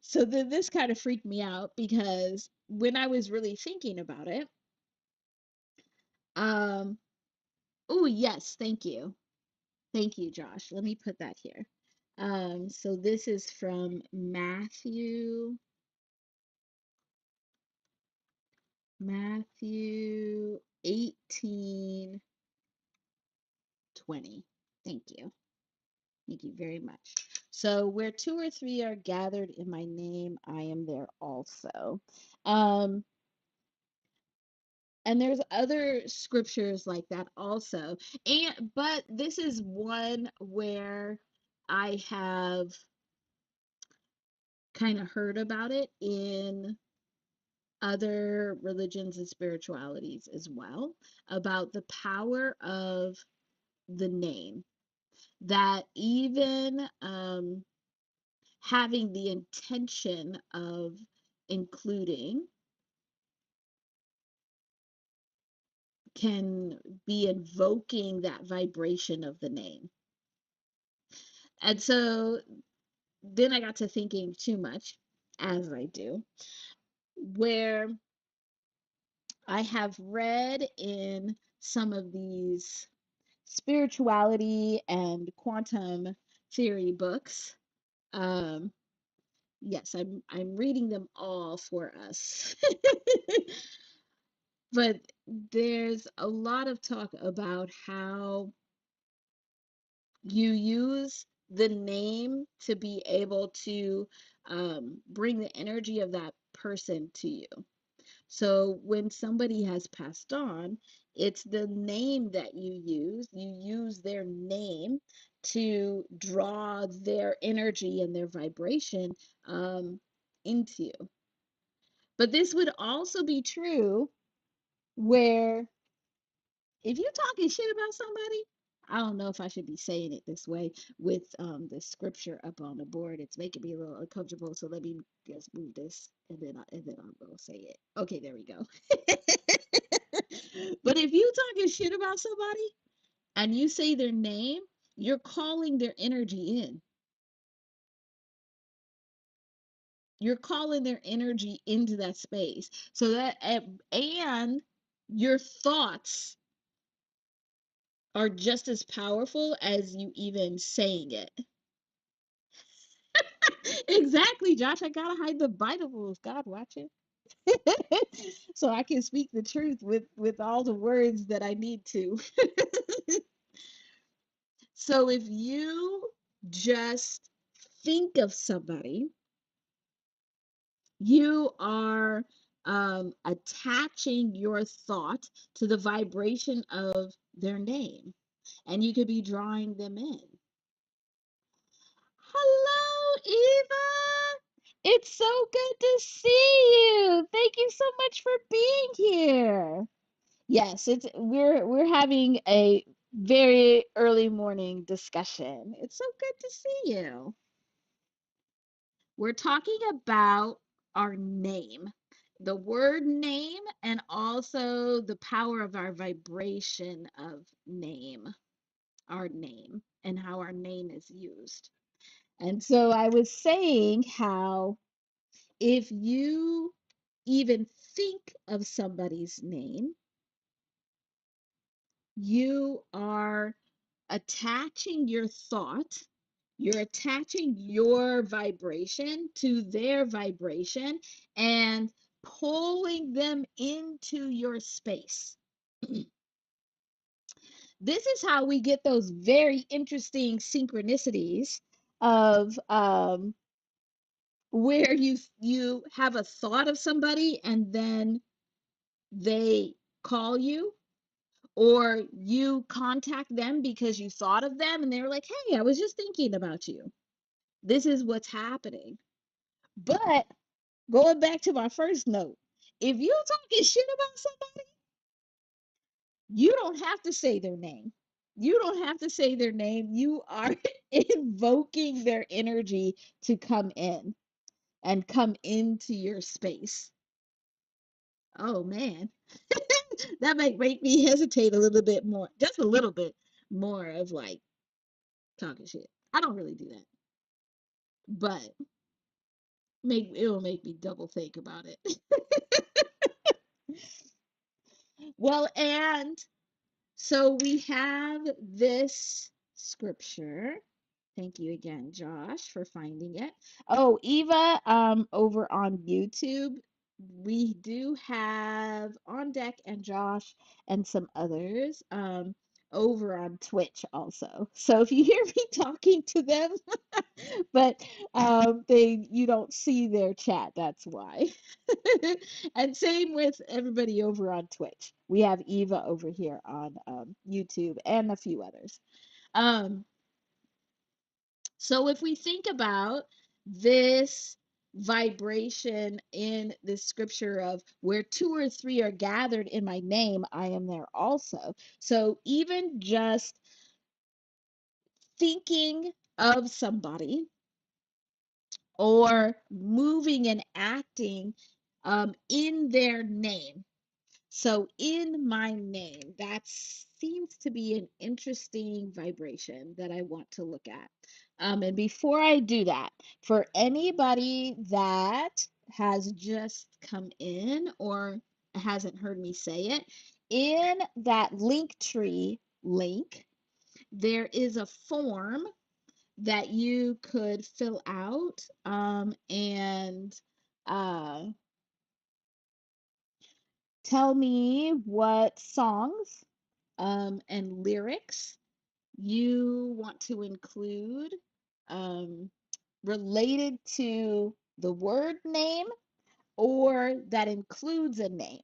so then this kind of freaked me out because when I was really thinking about it, um, oh, yes, thank you. Thank you, Josh. Let me put that here. So this is from Matthew 18:20. Thank you. Thank you very much. So where two or three are gathered in my name, I am there also. Um, and there's other scriptures like that also. And but this is one where I have kind of heard about it in other religions and spiritualities as well, about the power of the name, that even having the intention of including can be invoking that vibration of the name. And so then I got to thinking too much, as I do, where I have read in some of these spirituality and quantum theory books. Um, yes, I'm reading them all for us. But there's a lot of talk about how you use the name to be able to bring the energy of that person to you. So when somebody has passed on, it's the name that you use. You use their name to draw their energy and their vibration. Um, into. But this would also be true where if you're talking shit about somebody, I don't know if I should be saying it this way with the scripture up on the board. It's making me a little uncomfortable. So let me just move this and then I'll go say it. Okay, there we go. But if you talking shit about somebody and you say their name, you're calling their energy in. You're calling their energy into that space. So that and your thoughts are just as powerful as you even saying it. Exactly, Josh. I gotta hide the Bible. God watching. So I can speak the truth with all the words that I need to. So if you just think of somebody, you are attaching your thought to the vibration of their name, and you could be drawing them in. Hello, Eva. It's so good to see you. Thank you so much for being here. Yes, we're having a very early morning discussion. It's so good to see you. We're talking about our name, the word name, and also the power of our vibration of name, our name, and how our name is used. And so I was saying how if you even think of somebody's name, you are attaching your thought, you're attaching your vibration to their vibration and pulling them into your space. This is how we get those very interesting synchronicities of where you have a thought of somebody and then they call you, or you contact them because you thought of them and they were like, hey, I was just thinking about you. This is what's happening. But going back to my first note, if you talking shit about somebody, you don't have to say their name. You don't have to say their name. You are invoking their energy to come in and come into your space. Oh man. That might make me hesitate a little bit more, just a little bit more of like talking shit. I don't really do that, but it'll make me double think about it. Well, and so we have this scripture. Thank you again, Josh, for finding it. Oh, Eva, over on YouTube, we do have On Deck and Josh and some others, over on Twitch also. So if you hear me talking to them, but you don't see their chat, that's why. And same with everybody over on Twitch. We have Eva over here on YouTube and a few others. Um, so if we think about this vibration in this scripture of where two or three are gathered in my name, I am there also. So even just thinking of somebody or moving and acting in their name. So in my name, that seems to be an interesting vibration that I want to look at. And before I do that, for anybody that has just come in or hasn't heard me say it, in that link tree link, there is a form that you could fill out and uh, tell me what songs and lyrics you want to include um, related to the word name or that includes a name.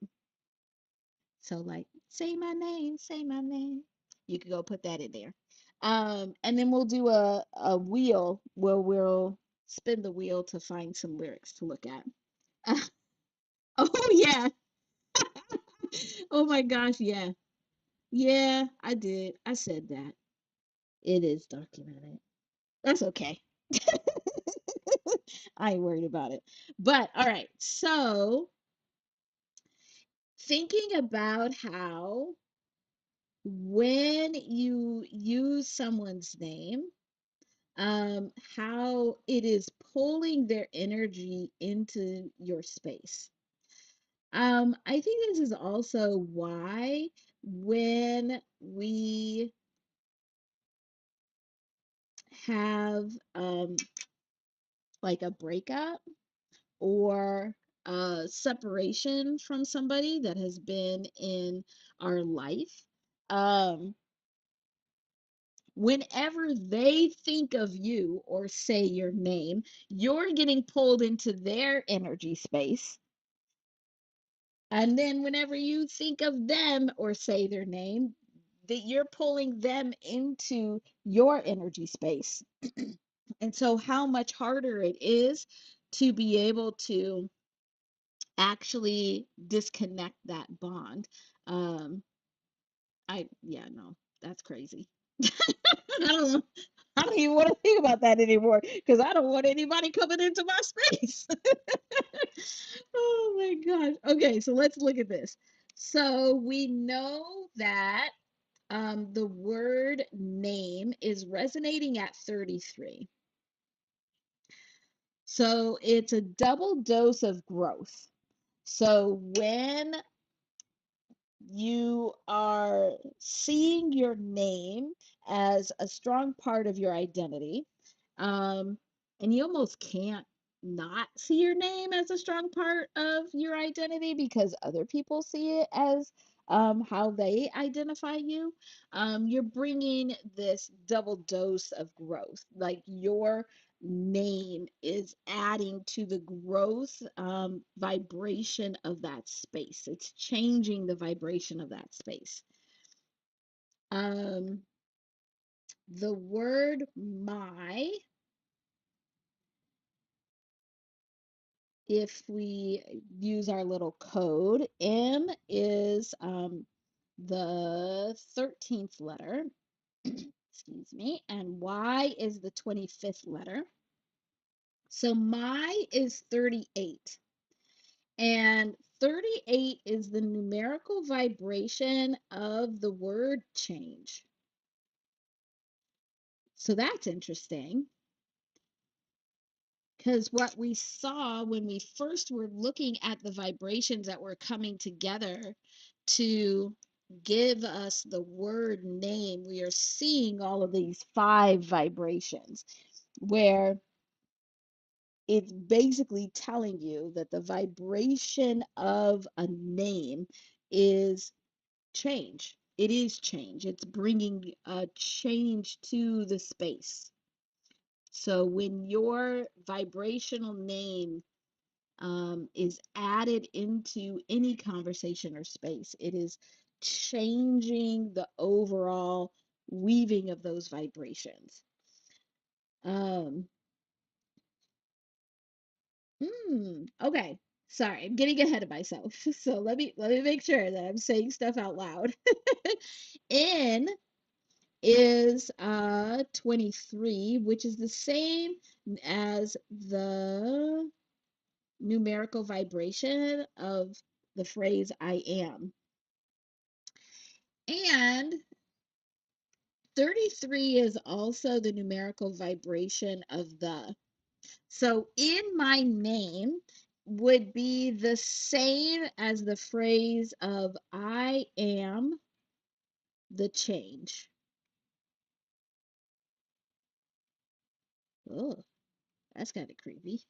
So, like, say my name, say my name. You could go put that in there. And then we'll do a wheel where we'll spin the wheel to find some lyrics to look at. Oh yeah. Oh my gosh, yeah. Yeah, I did. I said that. It is documented. That's okay. I ain't worried about it. But all right, so thinking about how when you use someone's name, how it is pulling their energy into your space. I think this is also why when we have like a breakup or a separation from somebody that has been in our life, um, whenever they think of you or say your name, you're getting pulled into their energy space. And then whenever you think of them or say their name, that you're pulling them into your energy space. And so how much harder it is to be able to actually disconnect that bond. Um, yeah, no, that's crazy. I don't I don't even want to think about that anymore because I don't want anybody coming into my space. Oh my gosh. Okay, so let's look at this. So we know that the word name is resonating at 33. So it's a double dose of growth. So when you are seeing your name as a strong part of your identity, um, and you almost can't not see your name as a strong part of your identity because other people see it as how they identify you. You're bringing this double dose of growth, like your name is adding to the growth vibration of that space. It's changing the vibration of that space. Um, the word my, if we use our little code, M is the 13th letter, excuse me, and Y is the 25th letter. So my is 38. And 38 is the numerical vibration of the word change. So that's interesting because what we saw when we first were looking at the vibrations that were coming together to give us the word name, we are seeing all of these 5 vibrations where it's basically telling you that the vibration of a name is change. It is change. It's bringing a change to the space. So when your vibrational name is added into any conversation or space, it is changing the overall weaving of those vibrations. Um, okay. Sorry, I'm getting ahead of myself. So let me make sure that I'm saying stuff out loud. N is 23, which is the same as the numerical vibration of the phrase I am. And 33 is also the numerical vibration of the. So in my name would be the same as the phrase of I am the change. Oh, that's kind of creepy.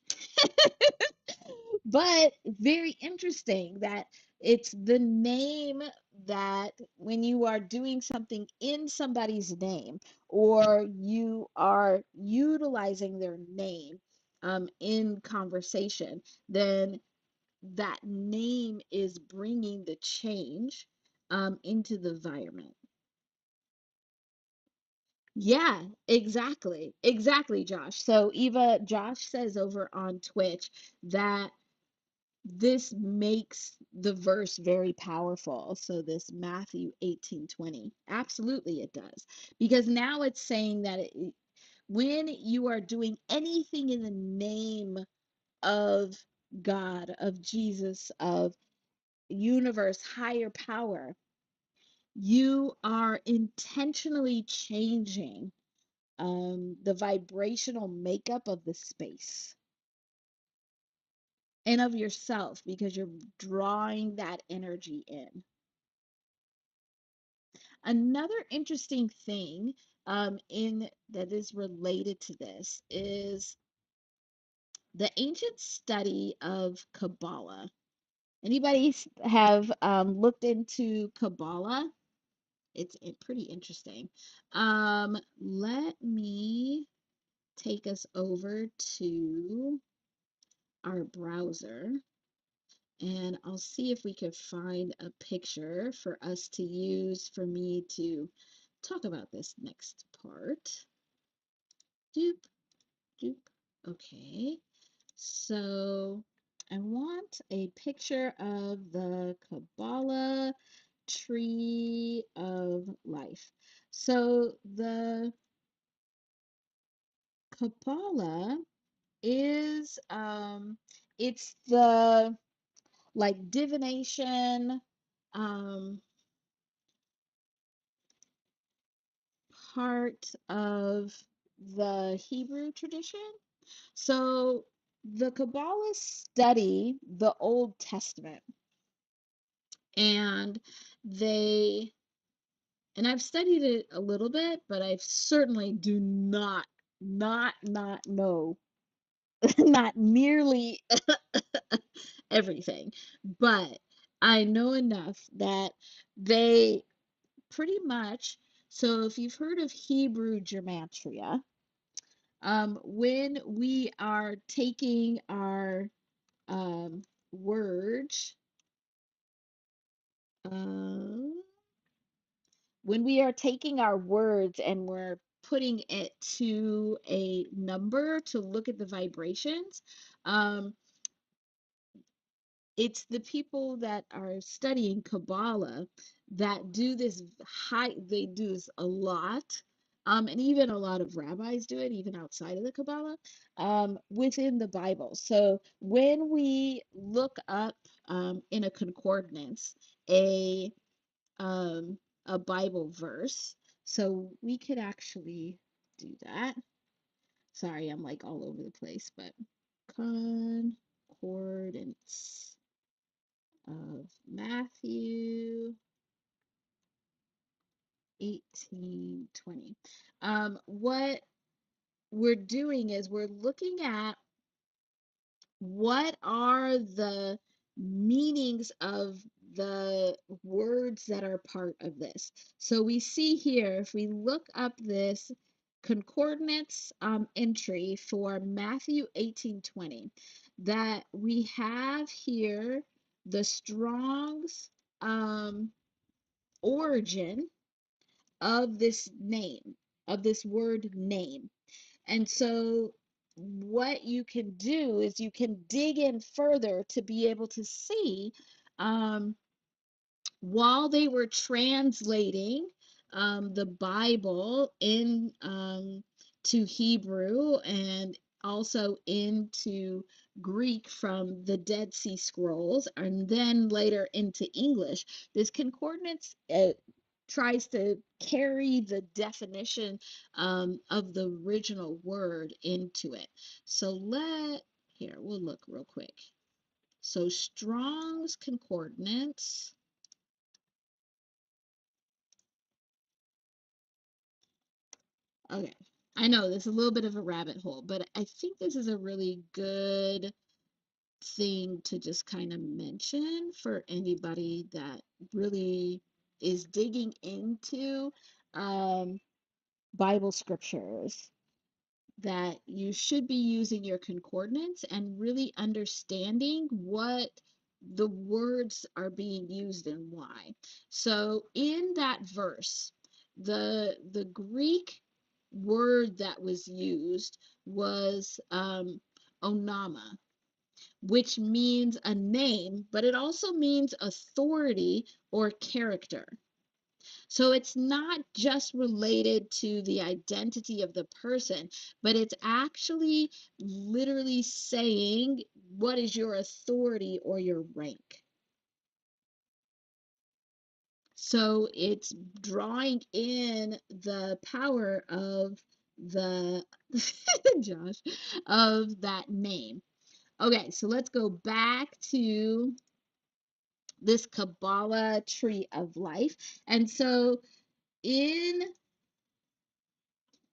But very interesting that it's the name that when you are doing something in somebody's name or you are utilizing their name in conversation, then that name is bringing the change into the environment. Yeah, exactly. Exactly, Josh. So Josh says over on Twitch that this makes the verse very powerful. So this Matthew 18:20. Absolutely it does. Because now it's saying that when you are doing anything in the name of God, of Jesus, of universe, higher power, you are intentionally changing the vibrational makeup of the space and of yourself because you're drawing that energy in. Another interesting thing in that is related to this is the ancient study of Kabbalah. Anybody have looked into Kabbalah? It's pretty interesting. Let me take us over to our browser and I'll see if we can find a picture for us to use for me to talk about this next part. Doop, doop. Okay, so I want a picture of the Kabbalah tree of life. So the Kabbalah is it's the like divination um part of the Hebrew tradition. So the Kabbalah study the Old Testament and they and I've studied it a little bit, but I certainly do not know not nearly everything. But I know enough that they pretty much, so if you've heard of Hebrew Gematria, when we are taking our words, uh, when we are taking our words and we're putting it to a number to look at the vibrations, um, it's the people that are studying Kabbalah that do this they do this a lot. And even a lot of rabbis do it, even outside of the Kabbalah, within the Bible. So when we look up in a concordance a um, a Bible verse, so we could actually do that. Sorry, I'm like all over the place, but concordance of Matthew 18:20. What we're doing is we're looking at what are the meanings of the words that are part of this. So we see here, if we look up this concordance entry for Matthew 18:20, that we have here the Strong's um, origin of this name, of this word name. And so, what you can do is you can dig in further to be able to see um, while they were translating the Bible in to Hebrew and also into Greek from the Dead Sea Scrolls, and then later into English, this concordance tries to carry the definition of the original word into it. So here, we'll look real quick. So Strong's Concordance. Okay. I know this is a little bit of a rabbit hole, but I think this is a really good thing to just kind of mention for anybody that really is digging into um, Bible scriptures, that you should be using your concordance and really understanding what the words are being used and why. So in that verse, the Greek word that was used was onama, which means a name, but it also means authority or character. So it's not just related to the identity of the person, but it's actually literally saying what is your authority or your rank. So it's drawing in the power of the Josh, of that name. Okay, so let's go back to this Kabbalah tree of life. And so in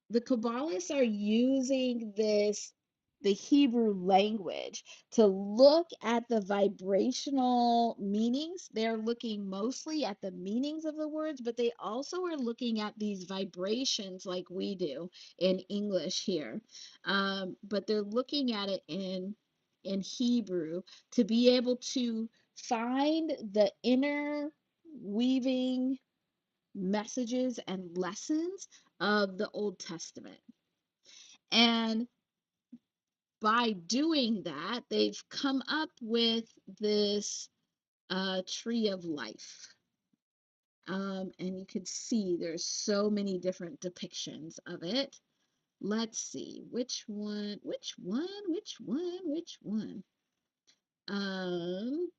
the Kabbalists are using the Hebrew language to look at the vibrational meanings. They're looking mostly at the meanings of the words, but they also are looking at these vibrations like we do in English here. But they're looking at it in Hebrew to be able to find the inner weaving messages and lessons of the Old Testament. And by doing that, they've come up with this tree of life. And you can see there's so many different depictions of it. Let's see, which one? Um,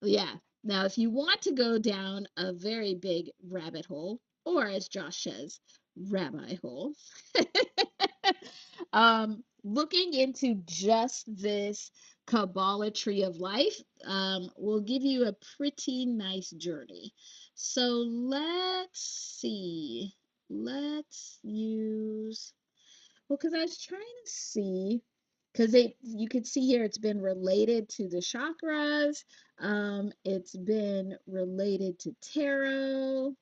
Yeah. Now, if you want to go down a very big rabbit hole, or as Josh says, rabbi hole, looking into just this Kabbalah tree of life will give you a pretty nice journey. So let's see. Let's use, well, because I was trying to see, because you can see here it's been related to the chakras, it's been related to tarot.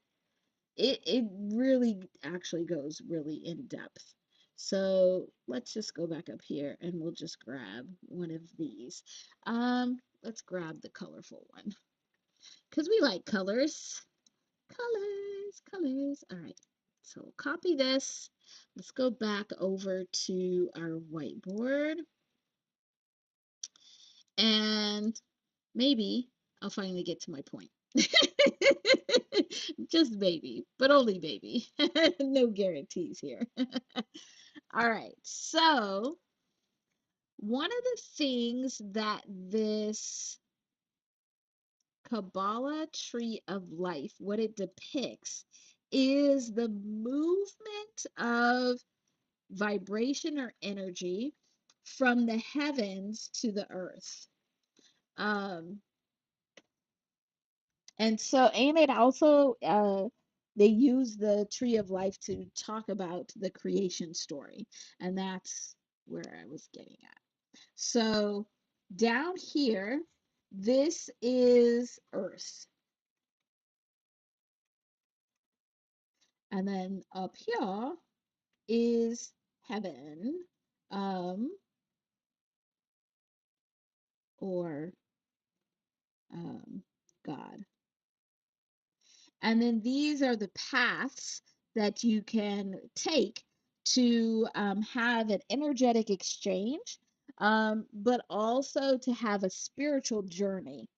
It really actually goes really in depth. So let's just go back up here and we'll just grab one of these. Let's grab the colorful one because we like colors. Colors. All right. So copy this. Let's go back over to our whiteboard and maybe I'll finally get to my point. Just maybe, but only maybe. No guarantees here. All right. So, one of the things that this Kabbalah tree of life, what it depicts, is the movement of vibration or energy from the heavens to the earth. And it also, they use the tree of life to talk about the creation story. And that's where I was getting at. So down here, this is earth. And then up here is heaven, or God. And then these are the paths that you can take to have an energetic exchange, but also to have a spiritual journey.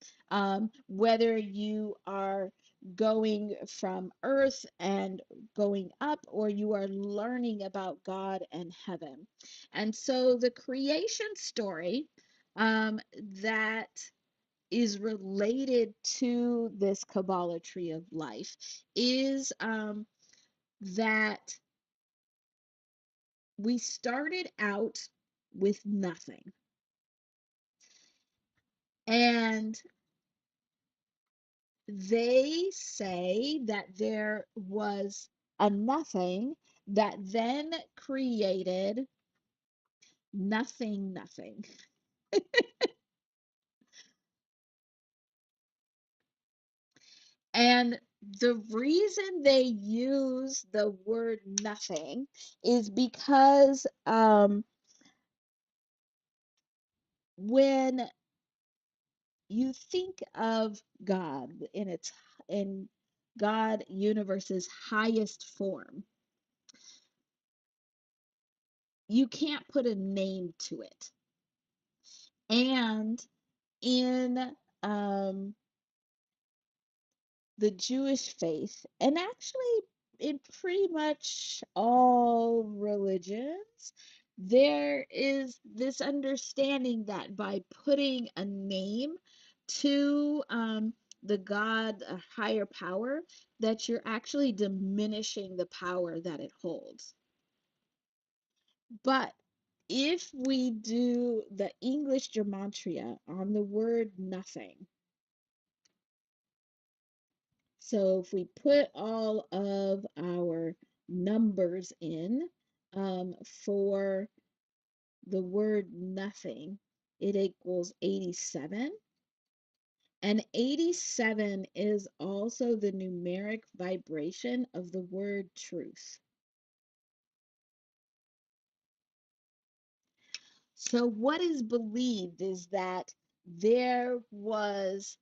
Whether you are going from earth and going up, or you are learning about God and heaven. And so the creation story that is related to this Kabbalah tree of life is that we started out with nothing. And they say that there was a nothing that then created nothing. And the reason they use the word nothing is because when you think of God in God universe's highest form, you can't put a name to it. And in the Jewish faith, and actually in pretty much all religions, there is this understanding that by putting a name to the God, a higher power, that you're actually diminishing the power that it holds. But if we do the English gematria on the word nothing, so if we put all of our numbers in for the word nothing, it equals 87. And 87 is also the numeric vibration of the word truth. So what is believed is that there was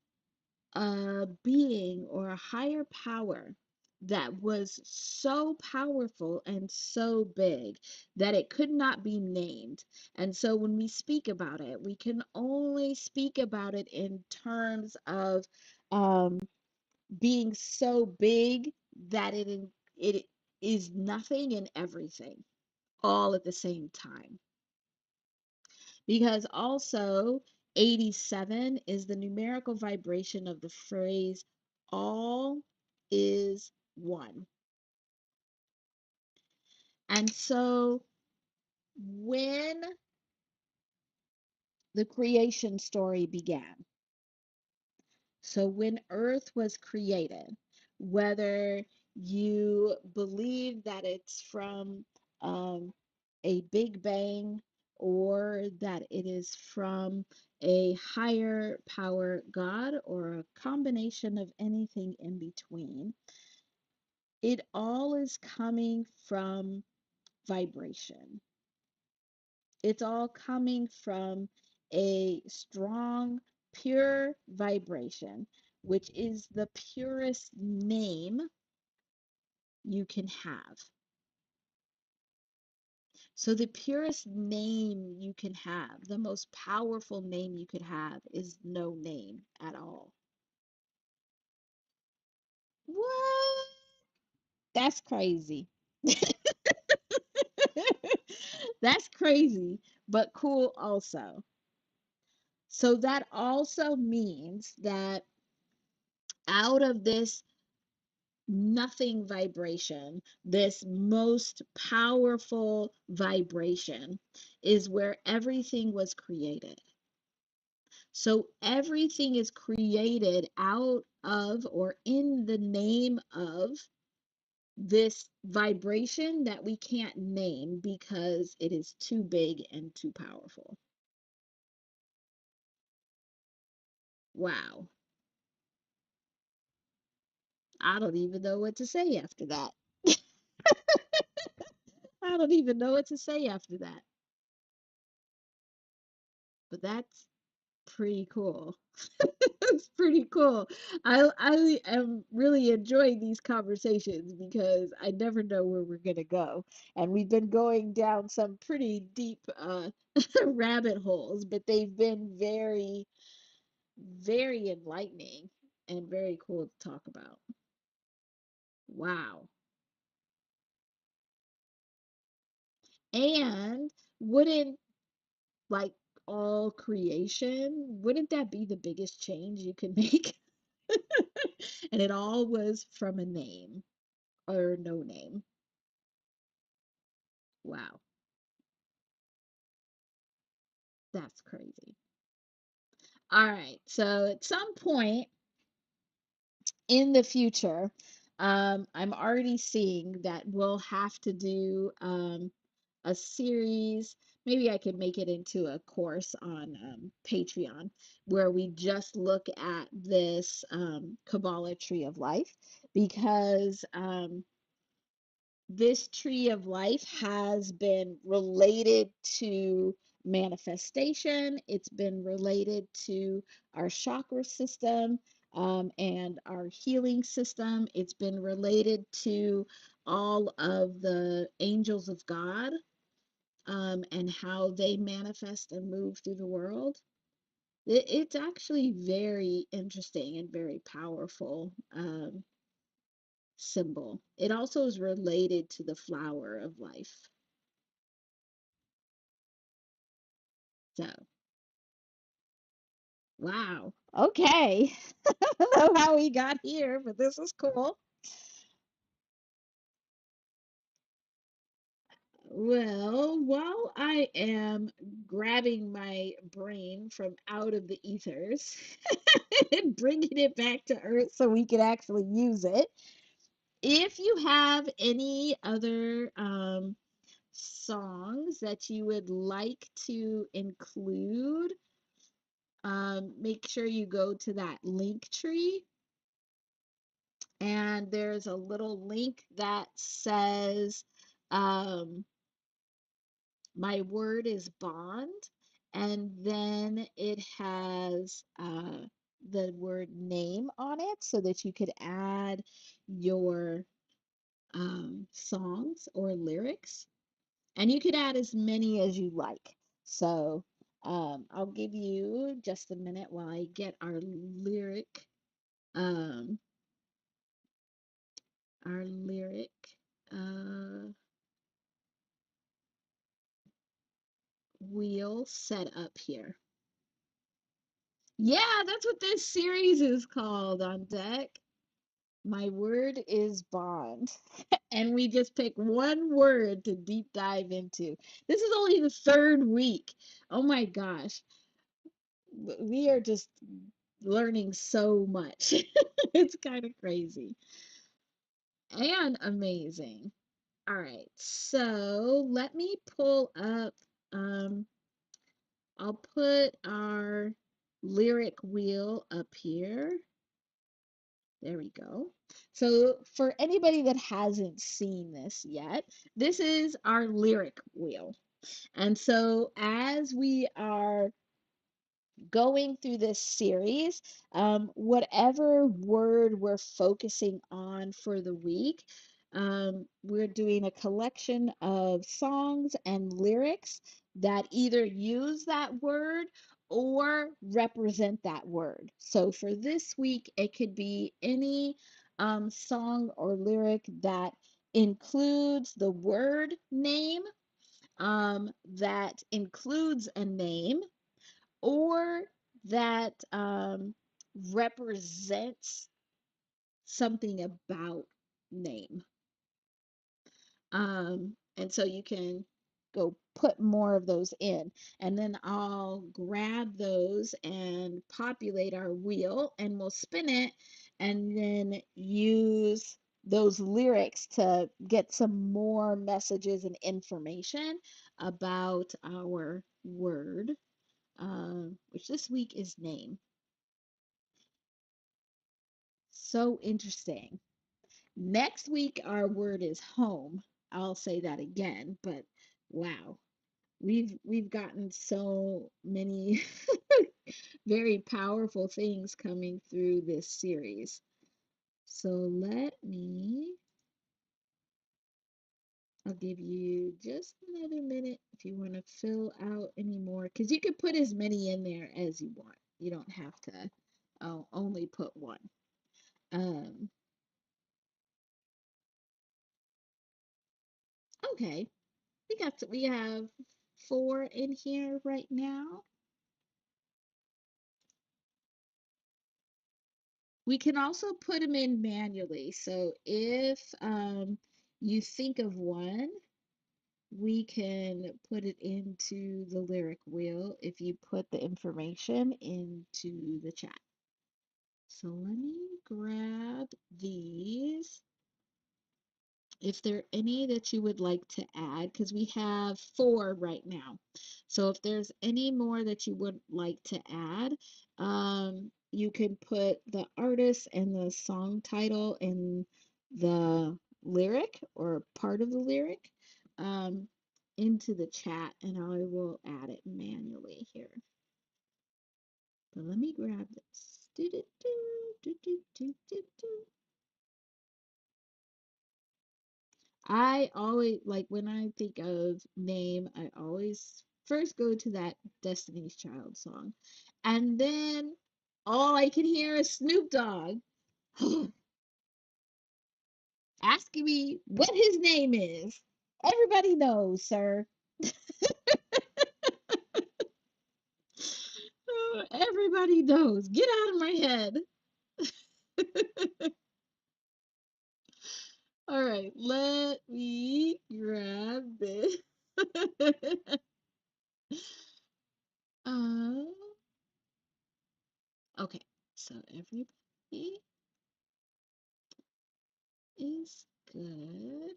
a being or a higher power that was so powerful and so big that it could not be named. And so when we speak about it, we can only speak about it in terms of being so big that it is nothing and everything all at the same time. Because also 87 is the numerical vibration of the phrase all is one. And so when the creation story began, so when Earth was created, whether you believe that it's from um, a Big Bang or that it is from a higher power God or a combination of anything in between, it all is coming from vibration. It's all coming from a strong, pure vibration, which is the purest name you can have. So, the purest name you can have, the most powerful name you could have, is no name at all. What? That's crazy. That's crazy, but cool also. So, that also means that out of this nothing vibration, this most powerful vibration, is where everything was created. So everything is created out of or in the name of this vibration that we can't name because it is too big and too powerful. Wow. I don't even know what to say after that. I don't even know what to say after that. But that's pretty cool. It's pretty cool. I am really enjoying these conversations because I never know where we're gonna go. And we've been going down some pretty deep rabbit holes, but they've been very, very enlightening and very cool to talk about. Wow. And wouldn't like all creation, wouldn't that be the biggest change you could make? And it all was from a name or no name. Wow, that's crazy. All right, so at some point in the future, I'm already seeing that we'll have to do a series. Maybe I could make it into a course on Patreon where we just look at this Kabbalah tree of life because this tree of life has been related to manifestation. It's been related to our chakra system and our healing system. It's been related to all of the angels of God. and how they manifest and move through the world. It's actually very interesting and very powerful symbol. It also is related to the flower of life. So, wow. Okay. I don't know how we got here, but this is cool. Well, while I am grabbing my brain from out of the ethers and bringing it back to Earth so we can actually use it, if you have any other songs that you would like to include, make sure you go to that link tree, and there's a little link that says, um, my word is bond, and then it has the word name on it so that you could add your songs or lyrics, and you could add as many as you like. So I'll give you just a minute while I get um, our lyric uh, wheel set up here. Yeah, that's what this series is called on deck. My word is bond. And we just pick one word to deep dive into. This is only the third week. Oh my gosh. We are just learning so much. It's kind of crazy and amazing. All right, so let me pull up, um, I'll put our lyric wheel up here. There we go. So for anybody that hasn't seen this yet, this is our lyric wheel. And so as we are going through this series, whatever word we're focusing on for the week, we're doing a collection of songs and lyrics that either use that word or represent that word. So for this week, it could be any song or lyric that includes the word name, that includes a name, or that represents something about name. And so you can go put more of those in, and then I'll grab those and populate our wheel, and we'll spin it and then use those lyrics to get some more messages and information about our word, which this week is name. So interesting. Next week, our word is home. I'll say that again, but wow, we've gotten so many very powerful things coming through this series. So I'll give you just another minute if you want to fill out any more, because you can put as many in there as you want. You don't have to only put one. Um, okay, we have four in here right now. We can also put them in manually. So if you think of one, we can put it into the lyric wheel if you put the information into the chat. So let me grab these. If there are any that you would like to add, because we have four right now. So if there's any more that you would like to add, you can put the artist and the song title in the lyric or part of the lyric into the chat, and I will add it manually here. But let me grab this. Do, do, do, do, do, do, do. I always like when I think of name, I always first go to that Destiny's Child song. And then all I can hear is Snoop Dogg asking me what his name is. Everybody knows, sir. Everybody knows. Get out of my head. All right, let me grab this. Um, okay, so everybody is good.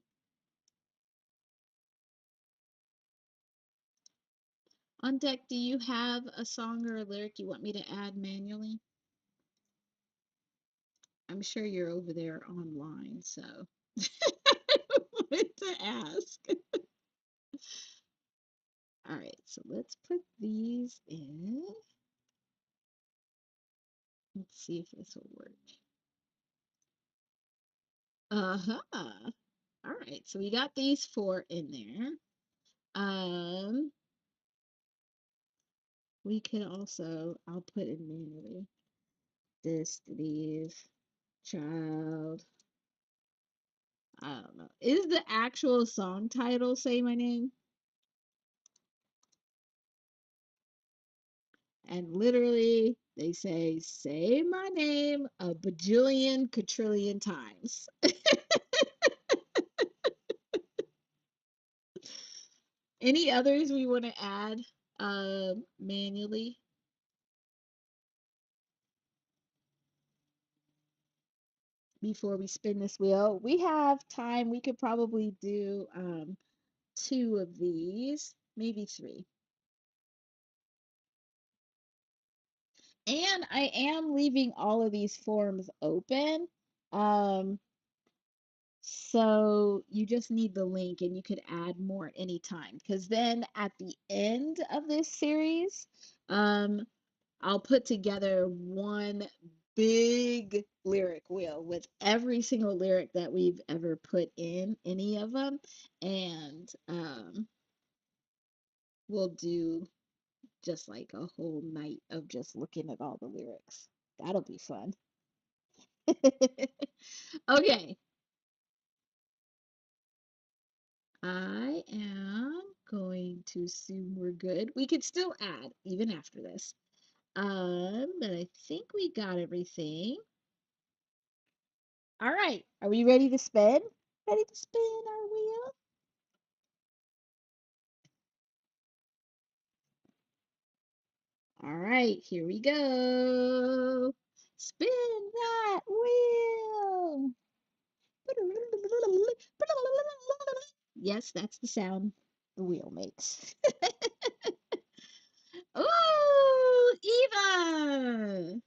On deck, do you have a song or a lyric you want me to add manually? I'm sure you're over there online, so I wanted to ask. All right, so let's put these in. Let's see if this will work. Uh-huh. All right, so we got these four in there. We could also, I'll put in manually, Destiny's Child. I don't know. Is the actual song title Say My Name? And literally, they say my name a bajillion, quadrillion times. Any others we want to add manually before we spin this wheel? We have time. We could probably do two of these, maybe three. And I am leaving all of these forms open. Um, so you just need the link and you could add more anytime. Because then at the end of this series, I'll put together one big lyric wheel with every single lyric that we've ever put in any of them. And we'll do just like a whole night of just looking at all the lyrics. That'll be fun. Okay, I am going to assume we're good. We could still add even after this. But I think we got everything. All right, are we ready to spin? Ready to spin our wheel? All right, here we go. Spin that wheel. Yes, that's the sound the wheel makes. Oh, Eva!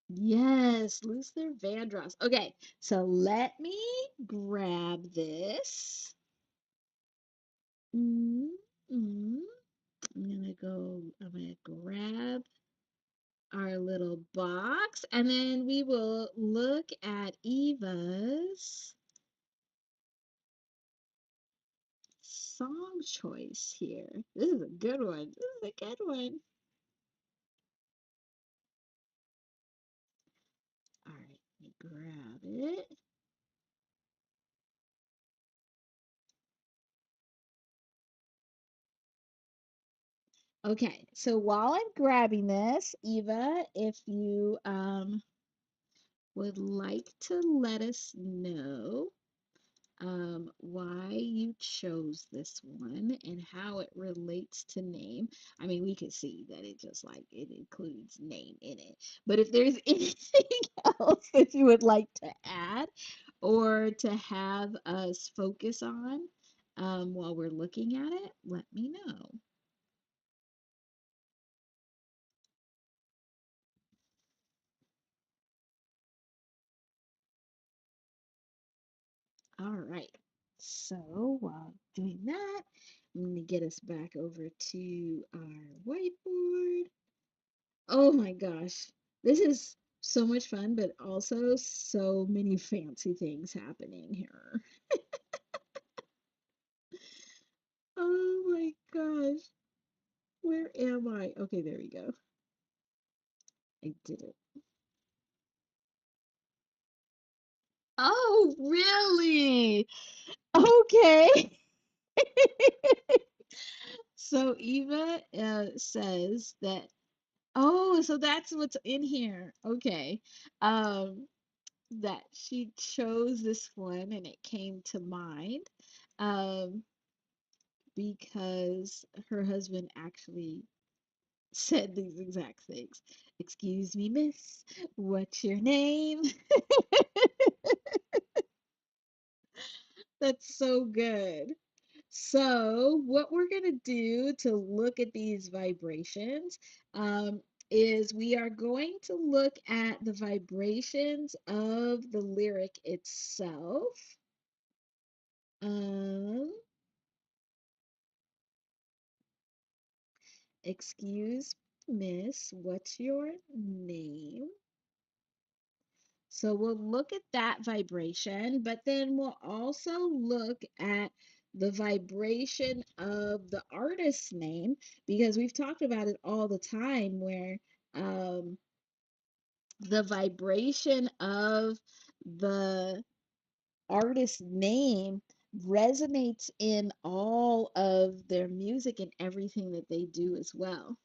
Yes, Luther Vandross. Okay, so let me grab this. Mm, mm. I'm gonna grab our little box, and then we will look at Eva's song choice here. This is a good one. This is a good one. All right, let me grab it. Okay, so while I'm grabbing this, Eva, if you would like to let us know why you chose this one and how it relates to name. I mean, we could see that it just like it includes name in it. But if there's anything else that you would like to add or to have us focus on while we're looking at it, let me know. All right. So while doing that, I'm going to get us back over to our whiteboard. Oh my gosh. This is so much fun, but also so many fancy things happening here. Oh my gosh. Where am I? Okay, there we go. I did it. Oh, really? Okay. So Eva says that, oh, so that's what's in here. Okay. Um, that she chose this one and it came to mind. Um, because her husband actually said these exact things. Excuse me, miss, what's your name? That's so good. So, what we're going to do to look at these vibrations is we are going to look at the vibrations of the lyric itself. Um, Excuse miss, what's your name? So we'll look at that vibration, but then we'll also look at the vibration of the artist's name because we've talked about it all the time where um, the vibration of the artist's name resonates in all of their music and everything that they do as well.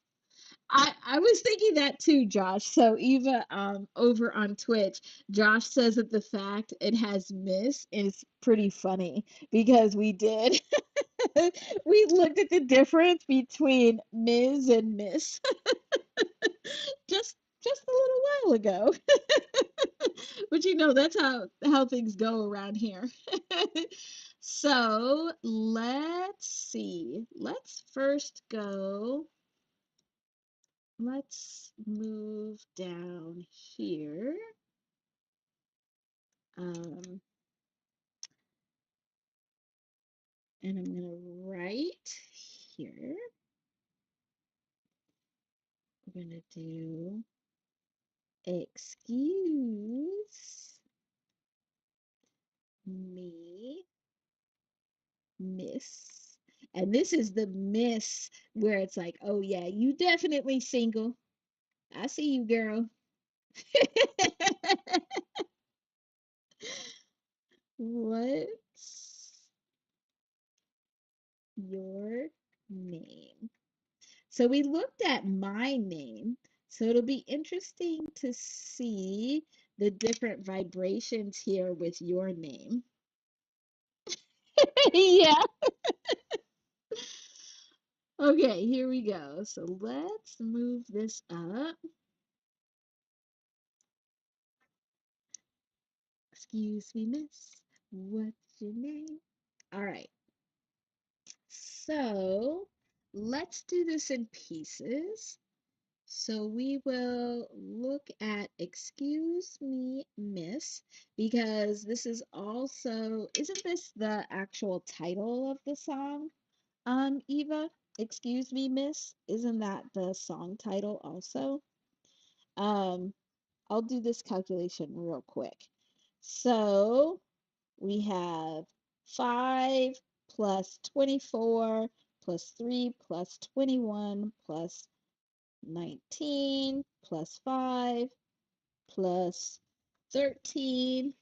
I was thinking that too, Josh. So Eva, over on Twitch, Josh says that the fact it has Miss is pretty funny because we did we looked at the difference between Ms. and Miss just a little while ago. But you know, that's how things go around here. So let's see. Let's first go. Let's move down here. Um, and I'm going to write here. We're going to do excuse me, miss. And this is the miss where it's like, oh yeah, you definitely single. I see you, girl. What's your name? So we looked at my name. So it'll be interesting to see the different vibrations here with your name. Yeah. Okay, here we go. So let's move this up. Excuse me, miss. What's your name? All right. So let's do this in pieces. So we will look at Excuse Me, Miss, because this is also, isn't this the actual title of the song? Eva, Excuse Me, Miss, isn't that the song title also? Um, I'll do this calculation real quick. So we have 5 plus 24 plus 3 plus 21 plus 19 plus 5 plus 13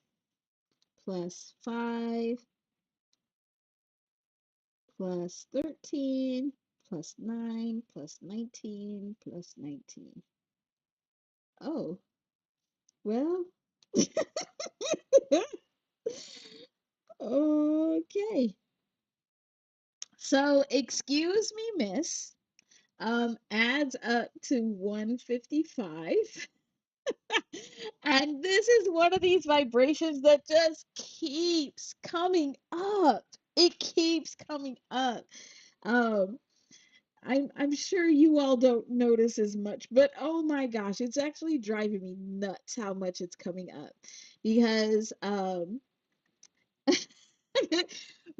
plus 5 plus 13 plus 9 plus 19 plus 19. Oh, well, okay. So, excuse me, miss, adds up to 155. And this is one of these vibrations that just keeps coming up. It keeps coming up. Um, I'm sure you all don't notice as much, but oh my gosh, it's actually driving me nuts how much it's coming up because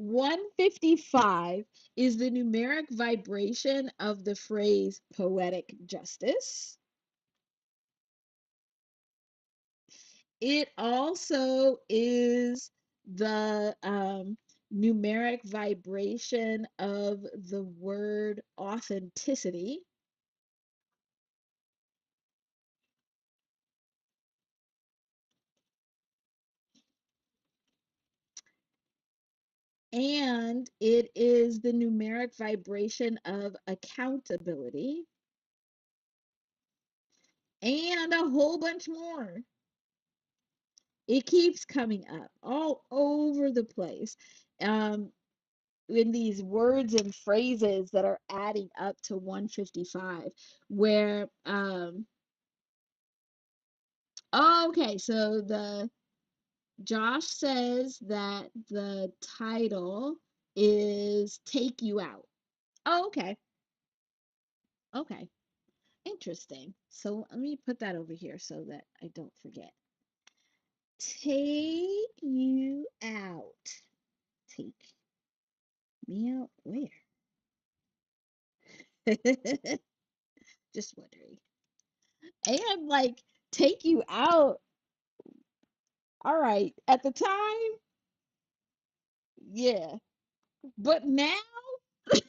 155 is the numeric vibration of the phrase poetic justice. It also is the numeric vibration of the word authenticity, and it is the numeric vibration of accountability, and a whole bunch more. It keeps coming up all over the place. Um, in these words and phrases that are adding up to 155, where okay, so the Josh says that the title is Take You Out. Oh, okay. Okay. Interesting. So let me put that over here so that I don't forget. Take you out. Take me out where? Just wondering. And like take you out. All right. At the time, yeah. But now, would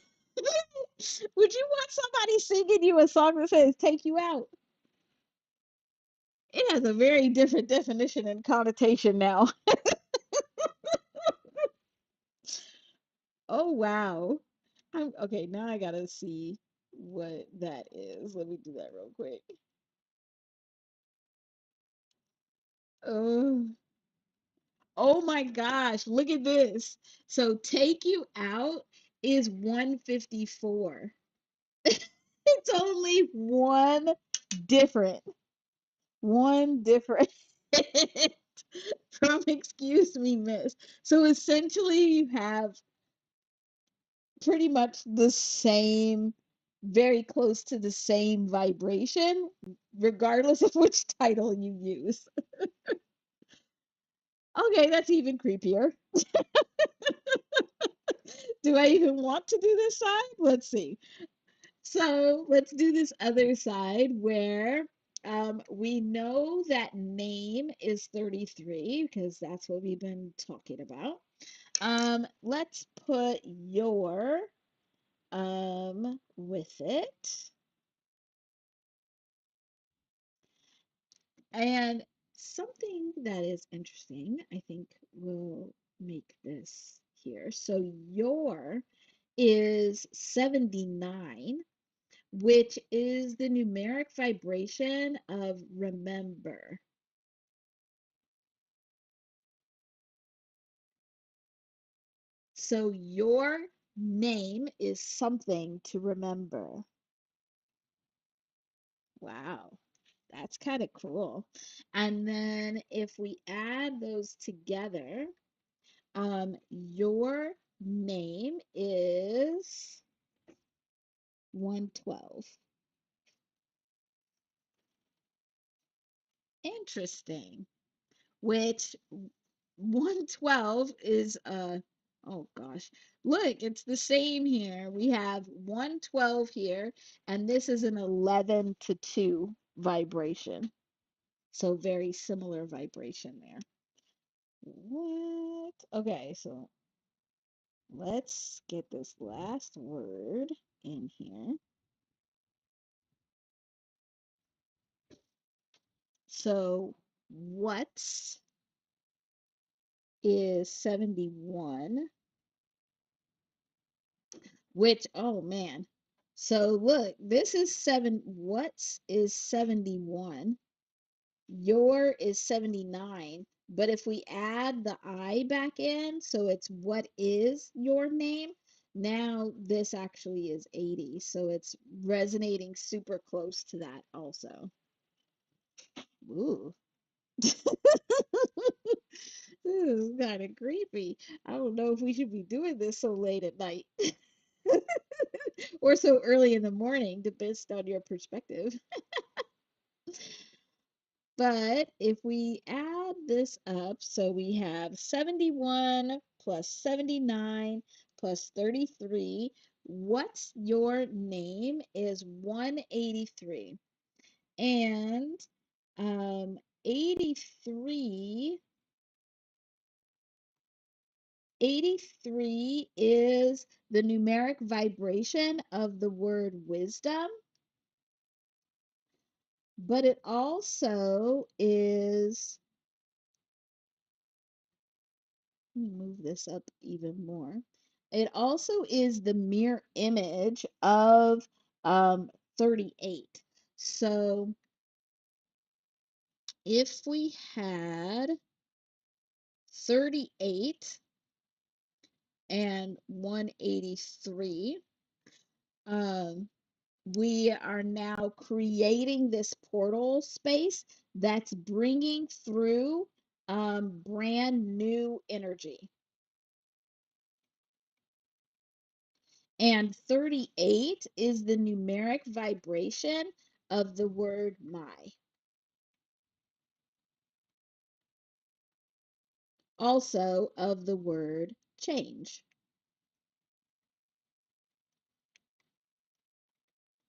you want somebody singing you a song that says take you out? It has a very different definition and connotation now. Oh wow. I'm okay, now I gotta see what that is. Let me do that real quick. Oh, oh my gosh, look at this. So take you out is 154. It's only different, one different from excuse me, miss. So essentially you have pretty much the same, very close to the same vibration, regardless of which title you use. Okay, that's even creepier. Do I even want to do this side? Let's see. So let's do this other side where we know that name is 33 because that's what we've been talking about. Let's put your with it. And something that is interesting, I think we'll make this here. So your is 79, which is the numeric vibration of remember. So your name is something to remember. Wow, that's kind of cool. And then if we add those together, your name is 112. Interesting. Which 112 is oh gosh. Look, it's the same here. We have 112 here, and this is an 11 to 2 vibration. So very similar vibration there. What? Okay, so let's get this last word in here. So what's is 71, which, oh man. So look, this is what's is 71, your is 79. But if we add the I back in, so it's what is your name, now this actually is 80. So it's resonating super close to that also. Ooh. This is kind of creepy. I don't know if we should be doing this so late at night or so early in the morning, depends on your perspective. But if we add this up, so we have 71 plus 79 plus 33, what's your name is 183. And 83 83 is the numeric vibration of the word wisdom, but it also is, let me move this up even more. It also is the mirror image of 38. So if we had 38 and 183, um, we are now creating this portal space that's bringing through brand new energy. And 38 is the numeric vibration of the word my. Also of the word change.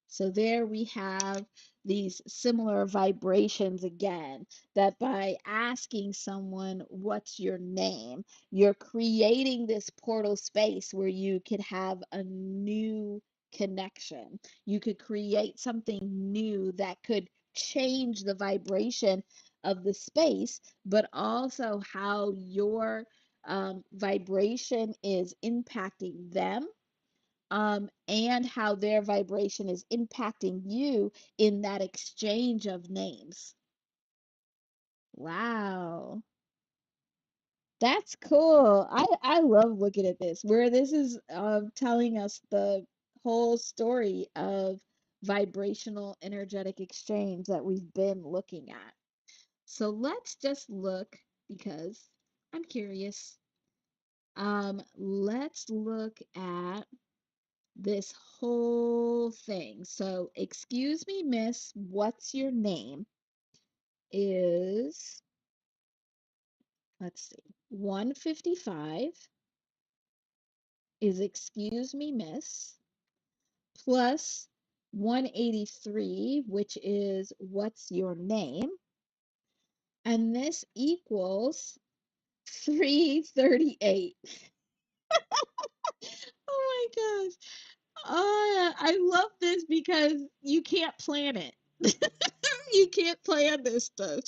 So there we have these similar vibrations again, that by asking someone, what's your name, you're creating this portal space where you could have a new connection. You could create something new that could change the vibration of the space, but also how your vibration is impacting them, and how their vibration is impacting you in that exchange of names. Wow, that's cool. I love looking at this, where this is telling us the whole story of vibrational energetic exchange that we've been looking at. So let's just look, because I'm curious. Let's look at this whole thing. So, excuse me, miss, what's your name? Is, let's see, 155 is excuse me, miss, plus 183, which is what's your name? And this equals 338. Oh my gosh. I love this because you can't plan it. You can't plan this stuff.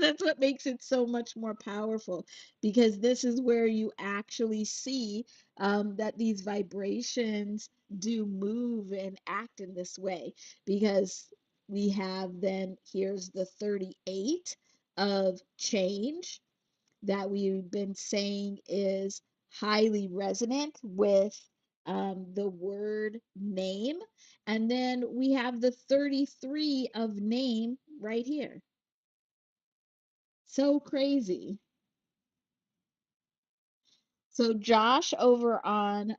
That's what makes it so much more powerful, because this is where you actually see that these vibrations do move and act in this way. Because we have, then here's the 38 of change that we've been saying is highly resonant with the word name. And then we have the 33 of name right here. So crazy. So Josh over on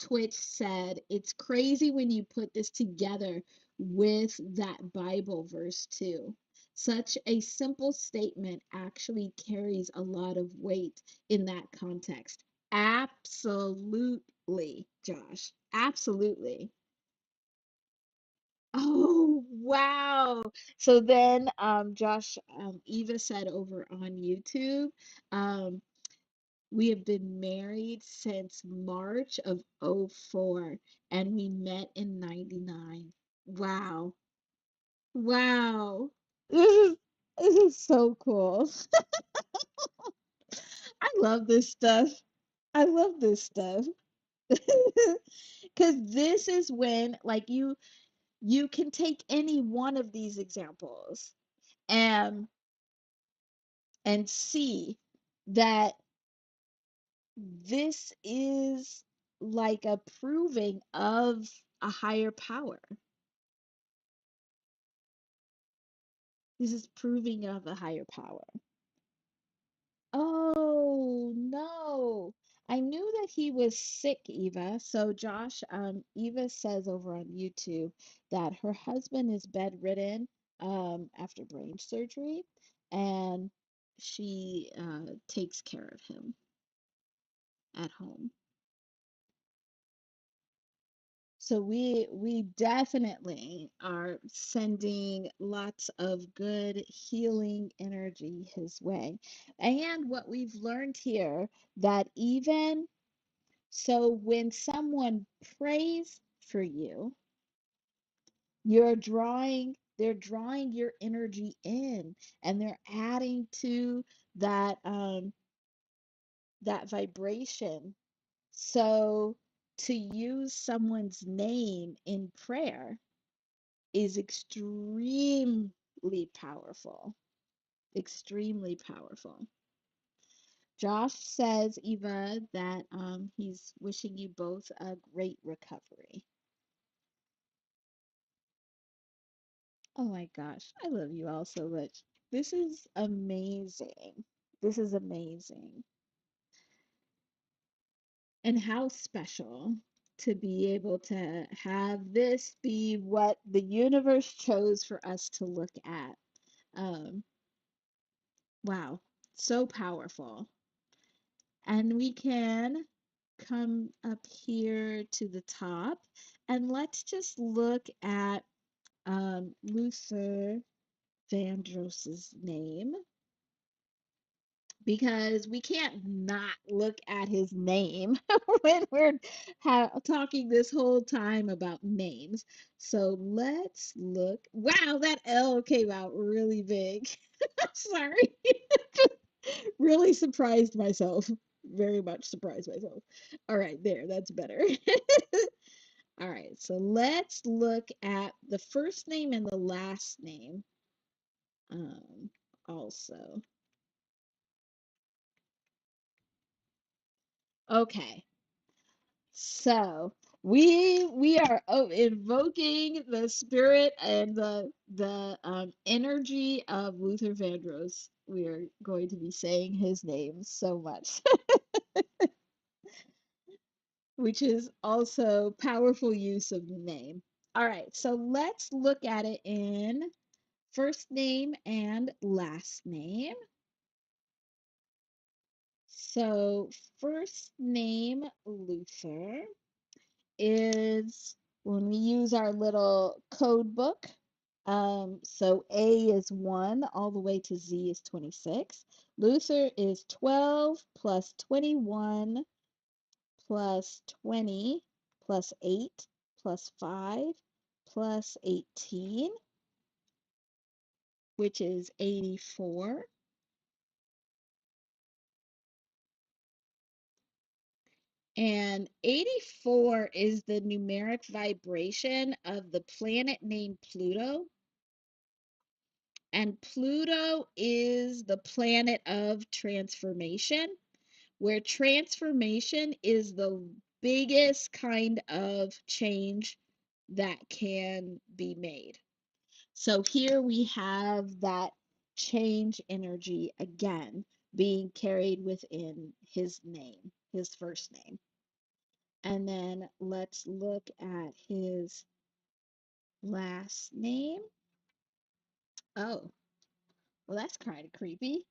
Twitch said, it's crazy when you put this together with that Bible verse too. Such a simple statement actually carries a lot of weight in that context. Absolutely, Josh. Absolutely. Oh, wow. So then, Josh, Eva said over on YouTube, um, we have been married since March of '04, and we met in 99. Wow. Wow. This is this is so cool. I love this stuff. I love this stuff. Because this is when, like, you can take any one of these examples and see that this is like a proving of a higher power. This is proving of a higher power. Oh no. I knew that he was sick, Eva. So Josh, Eva says over on YouTube that her husband is bedridden after brain surgery, and she takes care of him at home. So we definitely are sending lots of good healing energy his way. And what we've learned here, that even so when someone prays for you, they're drawing your energy in, and they're adding to that that vibration. So to use someone's name in prayer is extremely powerful. Extremely powerful. Josh says, Eva, that he's wishing you both a great recovery. Oh my gosh, I love you all so much. This is amazing. This is amazing. And how special to be able to have this be what the universe chose for us to look at. Um, wow, so powerful. And we can come up here to the top and let's just look at Luther Vandross's name, because we can't not look at his name when we're talking this whole time about names. So let's look. Wow, that L came out really big. Sorry. Really surprised myself. Very much surprised myself. All right, there, that's better. All right, so let's look at the first name and the last name also. Okay, so we are invoking the spirit and the energy of Luther Vandross. We are going to be saying his name so much, which is also powerful use of the name. All right, so let's look at it in first name and last name. So first name Luther is, when we use our little code book, so A is 1 all the way to Z is 26. Luther is 12 plus 21 plus 20 plus 8 plus 5 plus 18, which is 84. And 84 is the numeric vibration of the planet named Pluto. And Pluto is the planet of transformation, where transformation is the biggest kind of change that can be made. So here we have that change energy again being carried within his name, his first name. And then let's look at his last name. Oh, well, that's kind of creepy.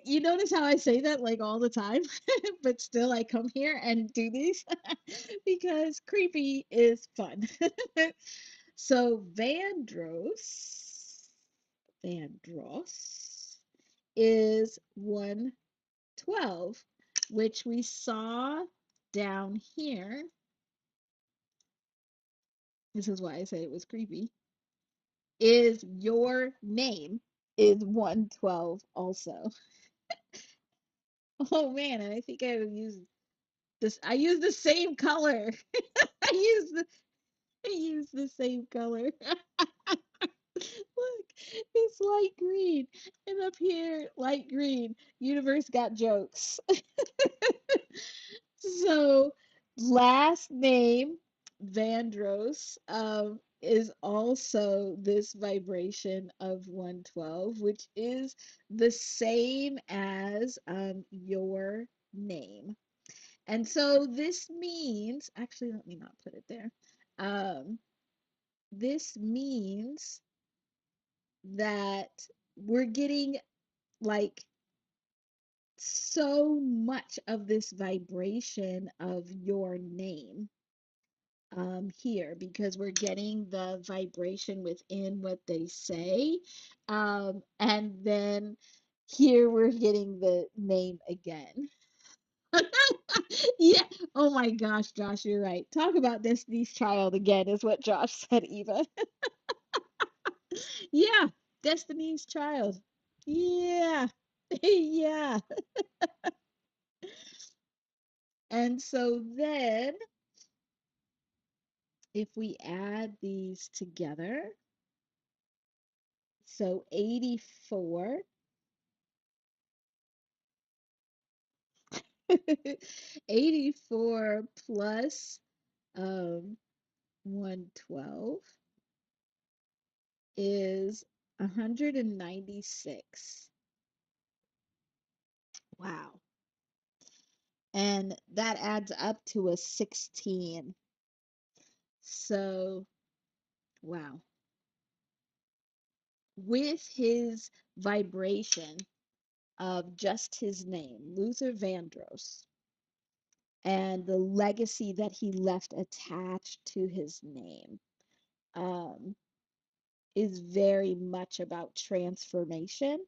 You notice how I say that like all the time, but still I come here and do these because creepy is fun. So Vandross is 112, which we saw down here. This is why I say it was creepy. Is your name is 112 also. Oh man, and I think I used this. I used the same color. I used the I used the same color. Look, it's light green. And up here, light green. Universe got jokes. So, last name, Vandross, is also this vibration of 112, which is the same as your name. And so this means, actually, let me not put it there. This means that we're getting like so much of this vibration of your name here, because we're getting the vibration within what they say. And then here we're getting the name again. Yeah. Oh my gosh, Josh, you're right. Talk about Destiny's Child again, is what Josh said, Eva. Yeah, Destiny's Child. Yeah. Yeah. And so then if we add these together, so 84, 84 plus 112 is 196. Wow. And that adds up to a 16. So, wow. With his vibration of just his name, Luther Vandross, and the legacy that he left attached to his name, um, is very much about transformation,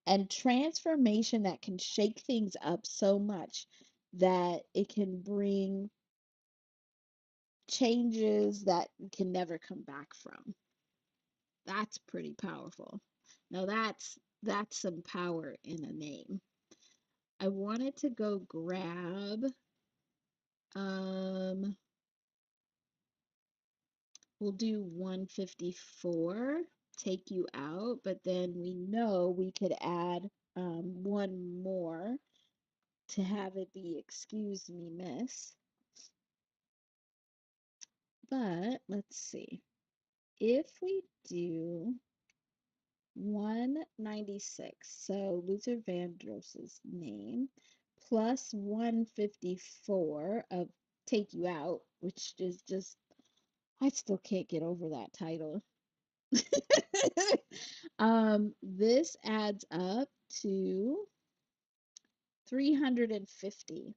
and transformation that can shake things up so much that it can bring changes that you can never come back from. That's pretty powerful. Now that's some power in a name. I wanted to go grab um we'll do 154, take you out, but then we know we could add one more to have it be excuse me, miss. But let's see. If we do 196, so Luther Vandross's name, plus 154 of Take You Out, which is just, I still can't get over that title. This adds up to 350,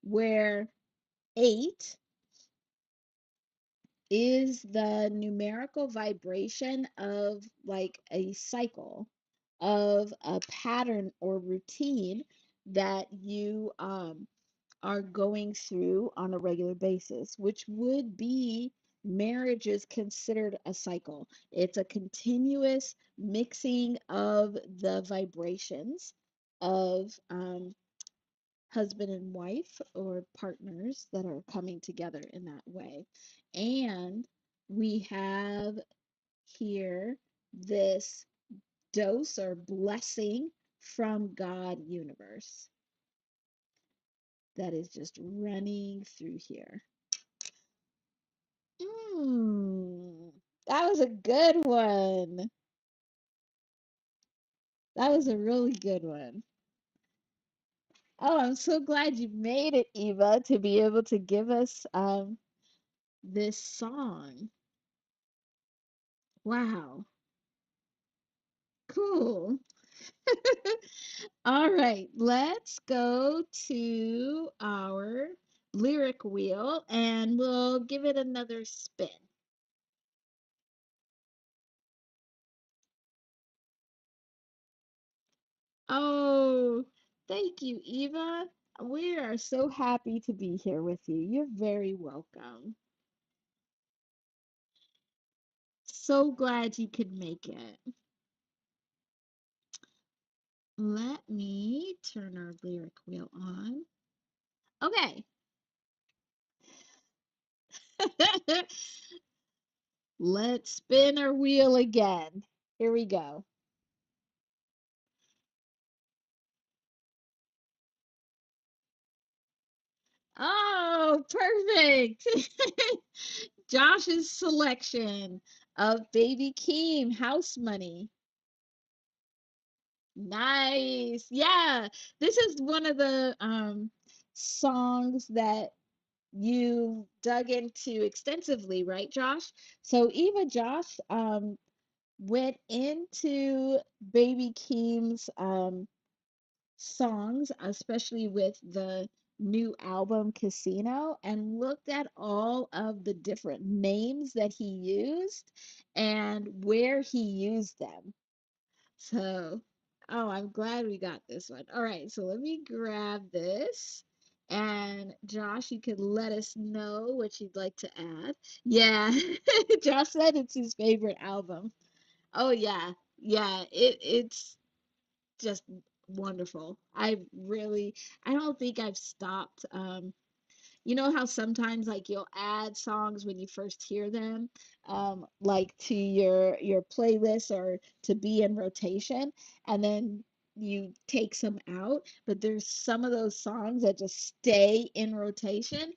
where 8 is the numerical vibration of like a cycle, of a pattern or routine that you are going through on a regular basis, which would be marriage is considered a cycle. It's a continuous mixing of the vibrations of husband and wife or partners that are coming together in that way. And we have here this dose or blessing from God universe that is just running through here. Mm, that was a good one. That was a really good one. Oh, I'm so glad you made it, Eva, to be able to give us this song. Wow, cool. All right, let's go to our lyric wheel and we'll give it another spin. Oh, thank you, Eva. We are so happy to be here with you. You're very welcome. So glad you could make it. Let me turn our lyric wheel on. Okay. Let's spin our wheel again. Here we go. Oh, perfect. Josh's selection of Baby Keem, House Money. Nice. Yeah. This is one of the songs that you dug into extensively, right, Josh? So Eva Josh went into Baby Keem's songs, especially with the new album Casino, and looked at all of the different names that he used and where he used them. So, oh, I'm glad we got this one. All right, so let me grab this. And Josh, you could let us know what you'd like to add. Yeah, Josh said it's his favorite album. Oh yeah, yeah, it's just wonderful. I don't think I've stopped. You know how sometimes like you'll add songs when you first hear them, like to your playlist or to be in rotation, and then you take some out, but there's some of those songs that just stay in rotation.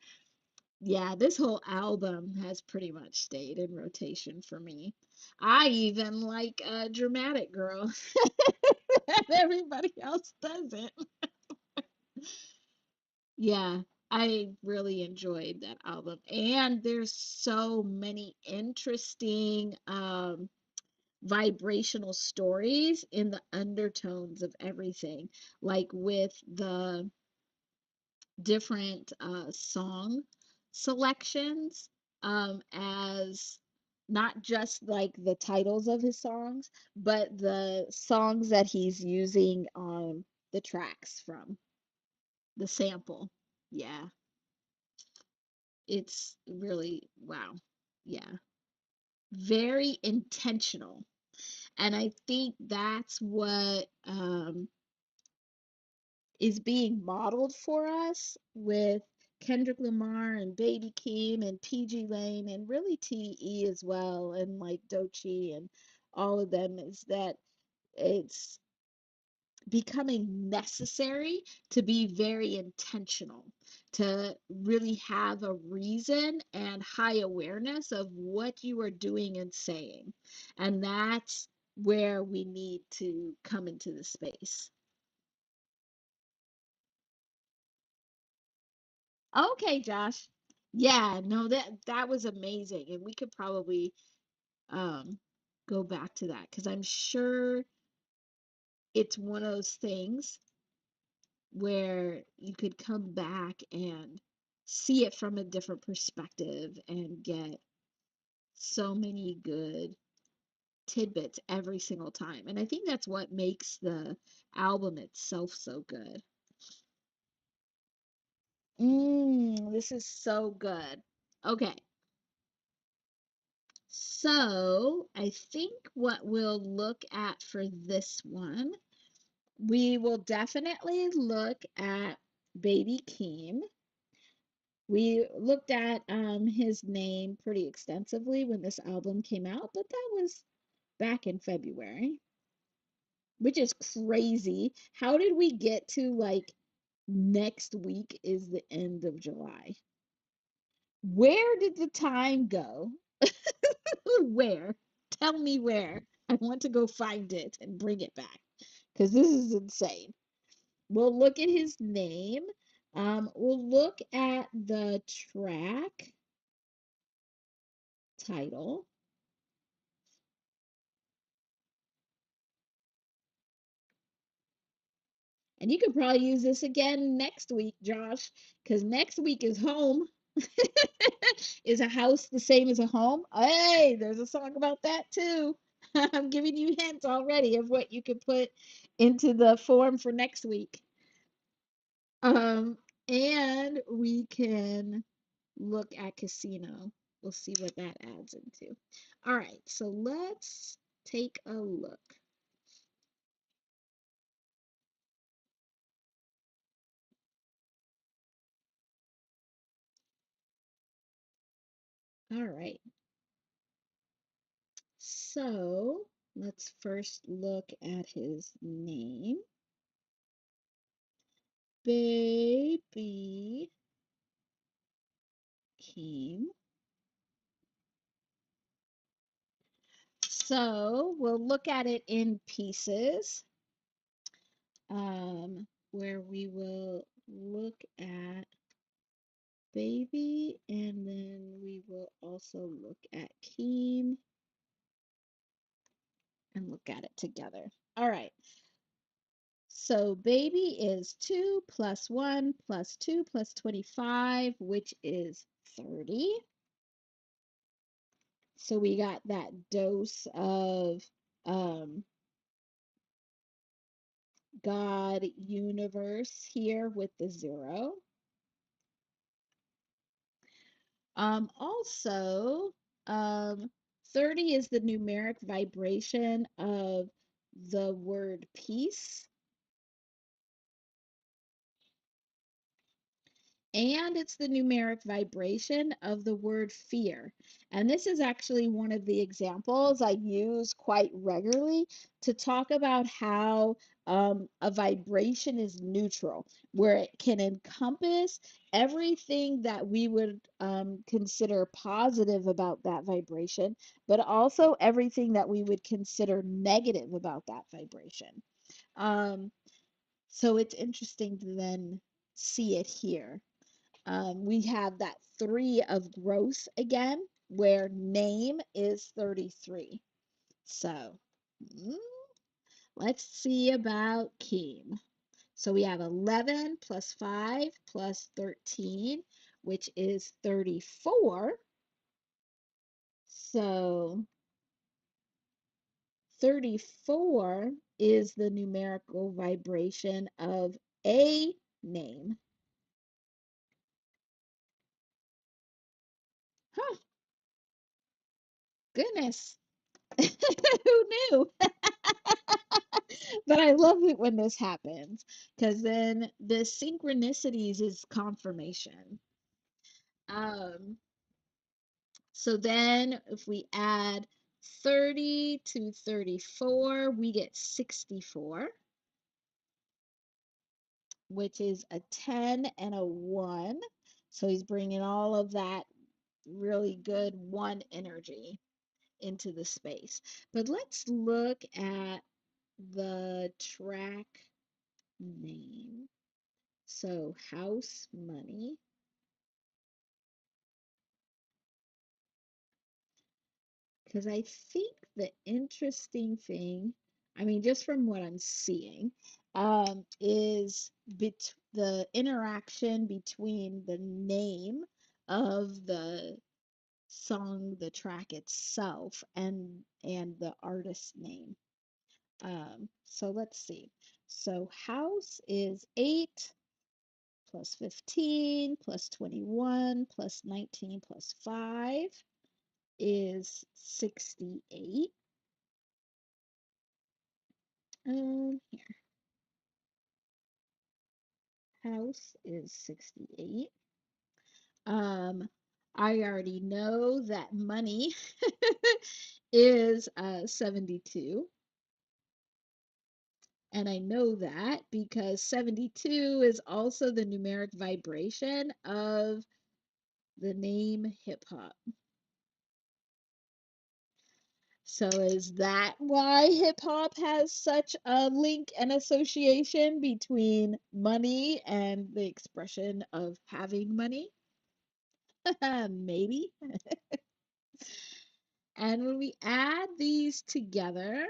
Yeah, this whole album has pretty much stayed in rotation for me. I even like Dramatic Girl. And everybody else doesn't. Yeah, I really enjoyed that album. And there's so many interesting vibrational stories in the undertones of everything, like with the different song selections, as not just like the titles of his songs, but the songs that he's using on the tracks from the sample. Yeah, it's really wow. Yeah, very intentional. And I think that's what is being modeled for us with Kendrick Lamar and Baby Keem and PG Lane and really TDE as well, and like Doechii and all of them, is that it's becoming necessary to be very intentional, to really have a reason and high awareness of what you are doing and saying. And that's where we need to come into the space. Okay, Josh. Yeah, no, that was amazing. And we could probably um go back to that because I'm sure it's one of those things where you could come back and see it from a different perspective and get so many good tidbits every single time. And I think that's what makes the album itself so good. This is so good. Okay, so I think what we'll look at for this one, we will definitely look at Baby Keem. We looked at his name pretty extensively when this album came out, but that was back in February, which is crazy. How did we get to like next week is the end of July? Where did the time go? Where? Tell me where. I want to go find it and bring it back because this is insane. We'll look at his name. We'll look at the track title. And you could probably use this again next week, Josh, because next week is home. Is a house the same as a home? Hey, there's a song about that too. I'm giving you hints already of what you could put into the form for next week. Um, and we can look at casino. We'll see what that adds into. All right, so let's take a look. All right, so let's first look at his name. Baby Keem. So we'll look at it in pieces, where we will look at baby and then we will also look at Keem and look at it together. All right. So baby is 2 plus 1 plus 2 plus 25, which is 30. So we got that dose of um, God, universe here with the 0. Also, um, 30 is the numeric vibration of the word peace. And it's the numeric vibration of the word fear. And this is actually one of the examples I use quite regularly to talk about how a vibration is neutral, where it can encompass everything that we would consider positive about that vibration, but also everything that we would consider negative about that vibration. Um, so it's interesting to then see it here. We have that 3 of growth again, where name is 33. So mm, let's see about Keem. So we have 11 plus 5 plus 13, which is 34. So 34 is the numerical vibration of a name. Huh, goodness. Who knew? But I love it when this happens because then the synchronicities is confirmation. Um, so then if we add 30 to 34, we get 64, which is a 10 and a 1. So he's bringing all of that really good 1 energy into the space. But let's look at the track name. So house money, because I think the interesting thing, I mean, just from what I'm seeing, is the interaction between the name of the song, the track itself, and the artist's name. So let's see. So house is 8 plus 15 plus 21 plus 19 plus 5 is 68. Here, house is 68. Um, I already know that money is 72. And I know that because 72 is also the numeric vibration of the name hip hop. So is that why hip hop has such a link and association between money and the expression of having money? Maybe. And when we add these together,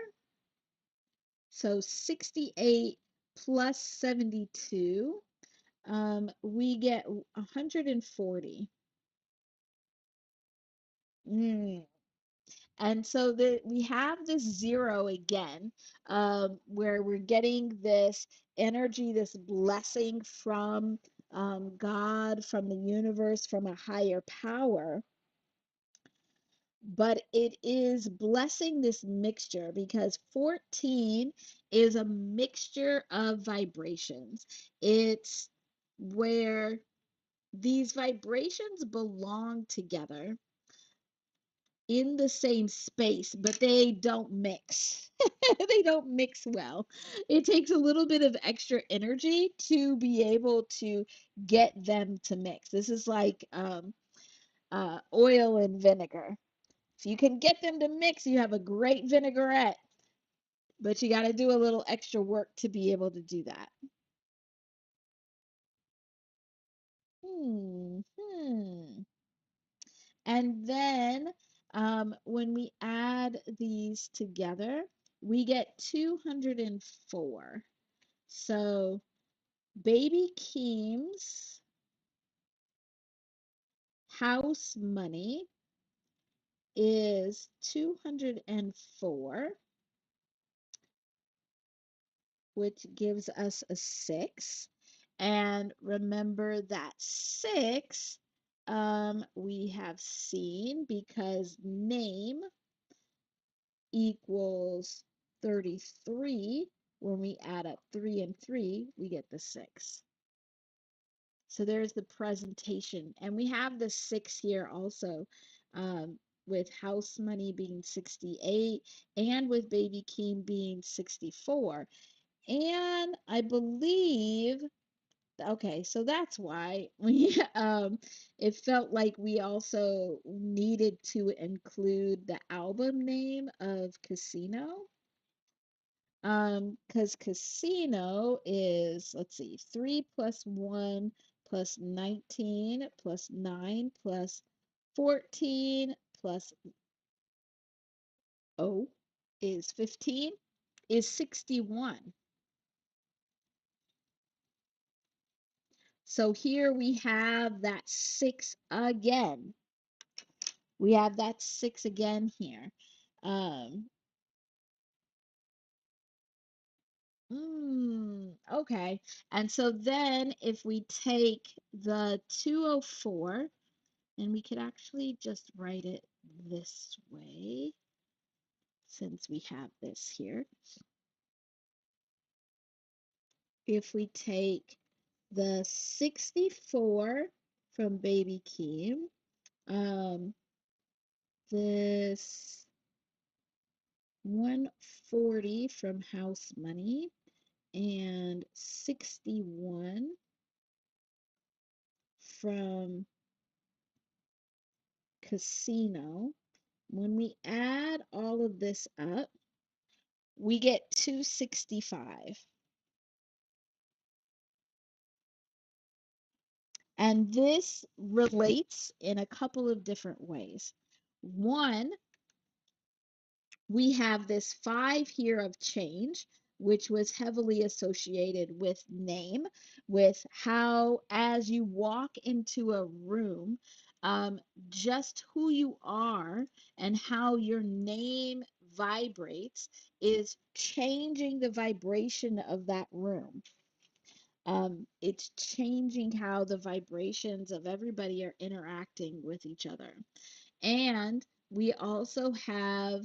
so 68 plus 72, we get 140. Mm. And so we have this 0 again, where we're getting this energy, this blessing from God, from the universe, from a higher power. But it is blessing this mixture because 14 is a mixture of vibrations. It's where these vibrations belong together in the same space, but they don't mix. They don't mix well. It takes a little bit of extra energy to be able to get them to mix. This is like oil and vinegar. If you can get them to mix, you have a great vinaigrette, but you got to do a little extra work to be able to do that. Hmm. And then when we add these together, we get 204. So baby Keem's house money is 204, which gives us a 6. And remember that 6 we have seen because name equals 33. When we add up 3 and 3, we get the 6. So there's the presentation. And we have the 6 here also, with house money being 68 and with baby Keem being 64. And I believe, okay, so that's why we it felt like we also needed to include the album name of Casino. Because Casino is, let's see, 3 plus 1 plus 19 plus 9 plus 14 plus O is 15 is 61. So here we have that 6 again. We have that 6 again here. Um, okay. And so then if we take the 204, and we could actually just write it this way since we have this here. If we take the 64 from baby Keem, this 140 from house money, and 61 from casino. When we add all of this up, we get 265. And this relates in a couple of different ways. One, we have this 5 here of change, which was heavily associated with name, with how, as you walk into a room, just who you are and how your name vibrates is changing the vibration of that room. It's changing how the vibrations of everybody are interacting with each other. And we also have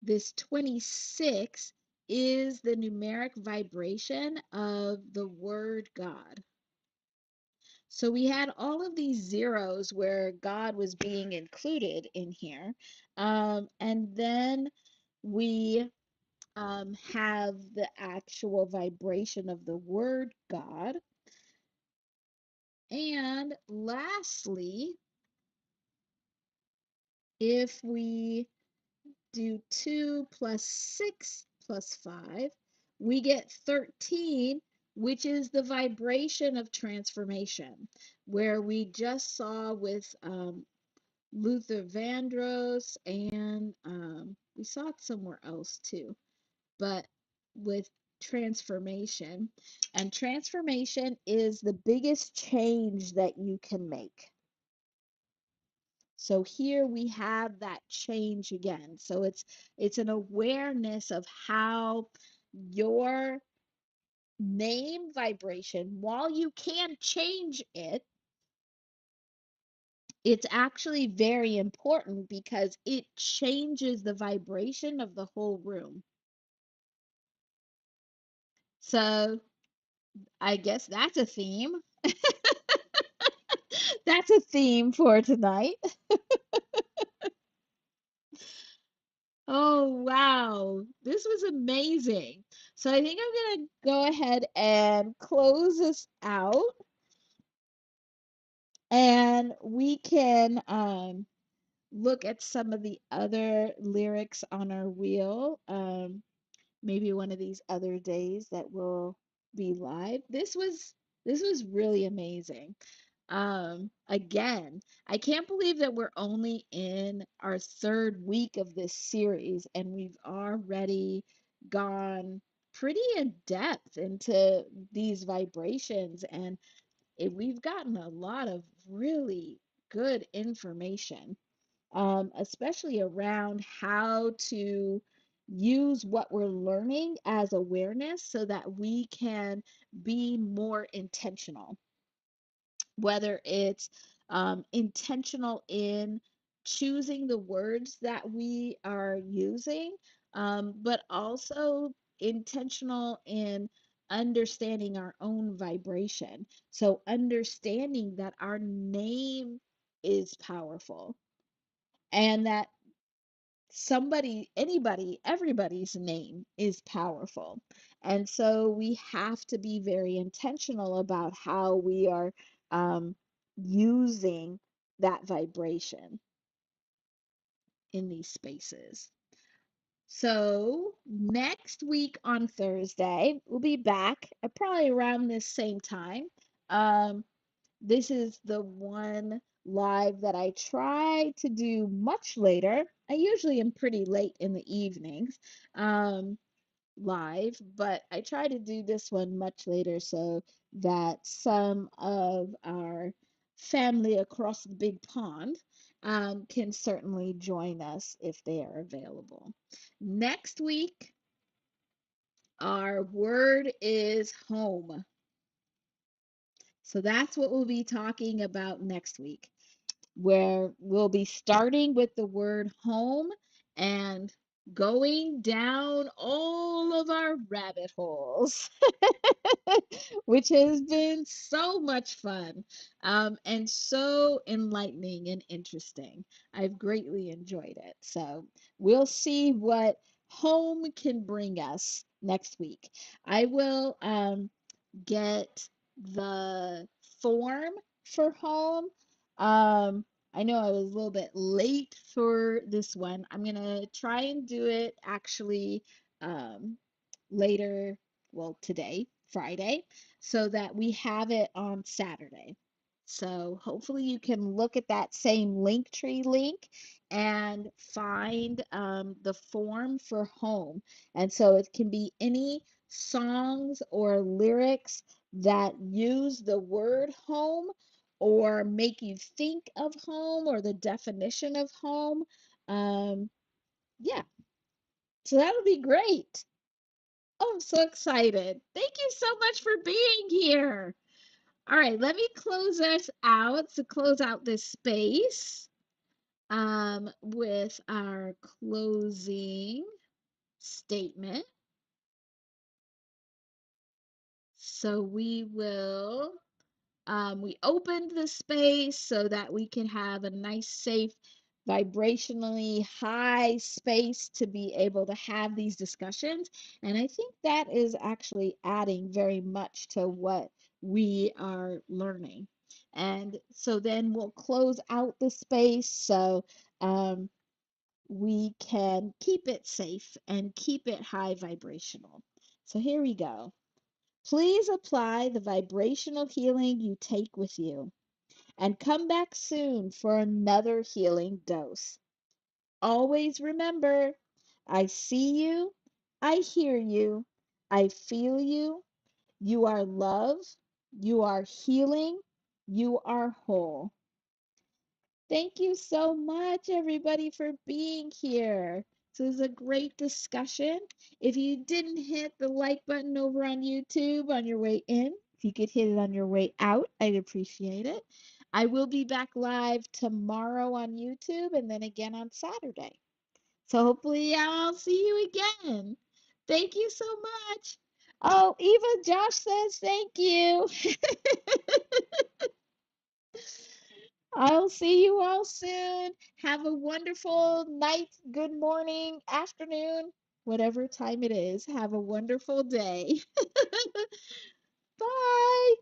this 26 is the numeric vibration of the word God. So we had all of these zeros where God was being included in here. And then we have the actual vibration of the word God. And lastly, if we do 2 plus 6 plus 5, we get 13, which is the vibration of transformation, where we just saw with Luther Vandross, and we saw it somewhere else too, but with transformation. And transformation is the biggest change that you can make. So here we have that change again. So it's an awareness of how your name vibration, while you can change it, it's actually very important because it changes the vibration of the whole room. So I guess that's a theme. That's a theme for tonight. Oh, wow. This was amazing. So I think I'm going to go ahead and close this out, and we can look at some of the other lyrics on our wheel. Maybe one of these other days that will be live. This was really amazing. Again, I can't believe that we're only in our third week of this series and we've already gone pretty in depth into these vibrations, and we've gotten a lot of really good information, especially around how to use what we're learning as awareness so that we can be more intentional, whether it's intentional in choosing the words that we are using, but also intentional in understanding our own vibration. So, understanding that our name is powerful and that somebody, anybody, everybody's name is powerful. And so we have to be very intentional about how we are um, using that vibration in these spaces. So next week on Thursday, we'll be back at probably around this same time. Um, this is the one live that I try to do much later. I usually am pretty late in the evenings, live, but I try to do this one much later so that some of our family across the big pond can certainly join us if they are available. Next week, our word is home. So that's what we'll be talking about next week, where we'll be starting with the word home and going down all of our rabbit holes, which has been so much fun, and so enlightening and interesting. I've greatly enjoyed it. So we'll see what home can bring us next week. I will get the form for home. I know I was a little bit late for this one. I'm gonna try and do it actually um, later, well, today, Friday, so that we have it on Saturday. So hopefully you can look at that same Linktree link and find the form for home. And so it can be any songs or lyrics that use the word home or make you think of home or the definition of home. Yeah, so that would be great. Oh, I'm so excited. Thank you so much for being here. All right, let me close us out to close out this space with our closing statement. So we opened the space so that we can have a nice, safe, vibrationally high space to be able to have these discussions. And I think that is actually adding very much to what we are learning. And so then we'll close out the space so um, we can keep it safe and keep it high vibrational. So here we go. Please apply the vibrational healing you take with you and come back soon for another healing dose. Always remember, I see you, I hear you, I feel you, you are love, you are healing, you are whole. Thank you so much, everybody, for being here. So it was a great discussion. If you didn't hit the like button over on YouTube on your way in, if you could hit it on your way out, I'd appreciate it. I will be back live tomorrow on YouTube and then again on Saturday. So hopefully I'll see you again. Thank you so much. Oh, Eva, Josh says thank you. I'll see you all soon. Have a wonderful night, good morning, afternoon, whatever time it is. Have a wonderful day. Bye.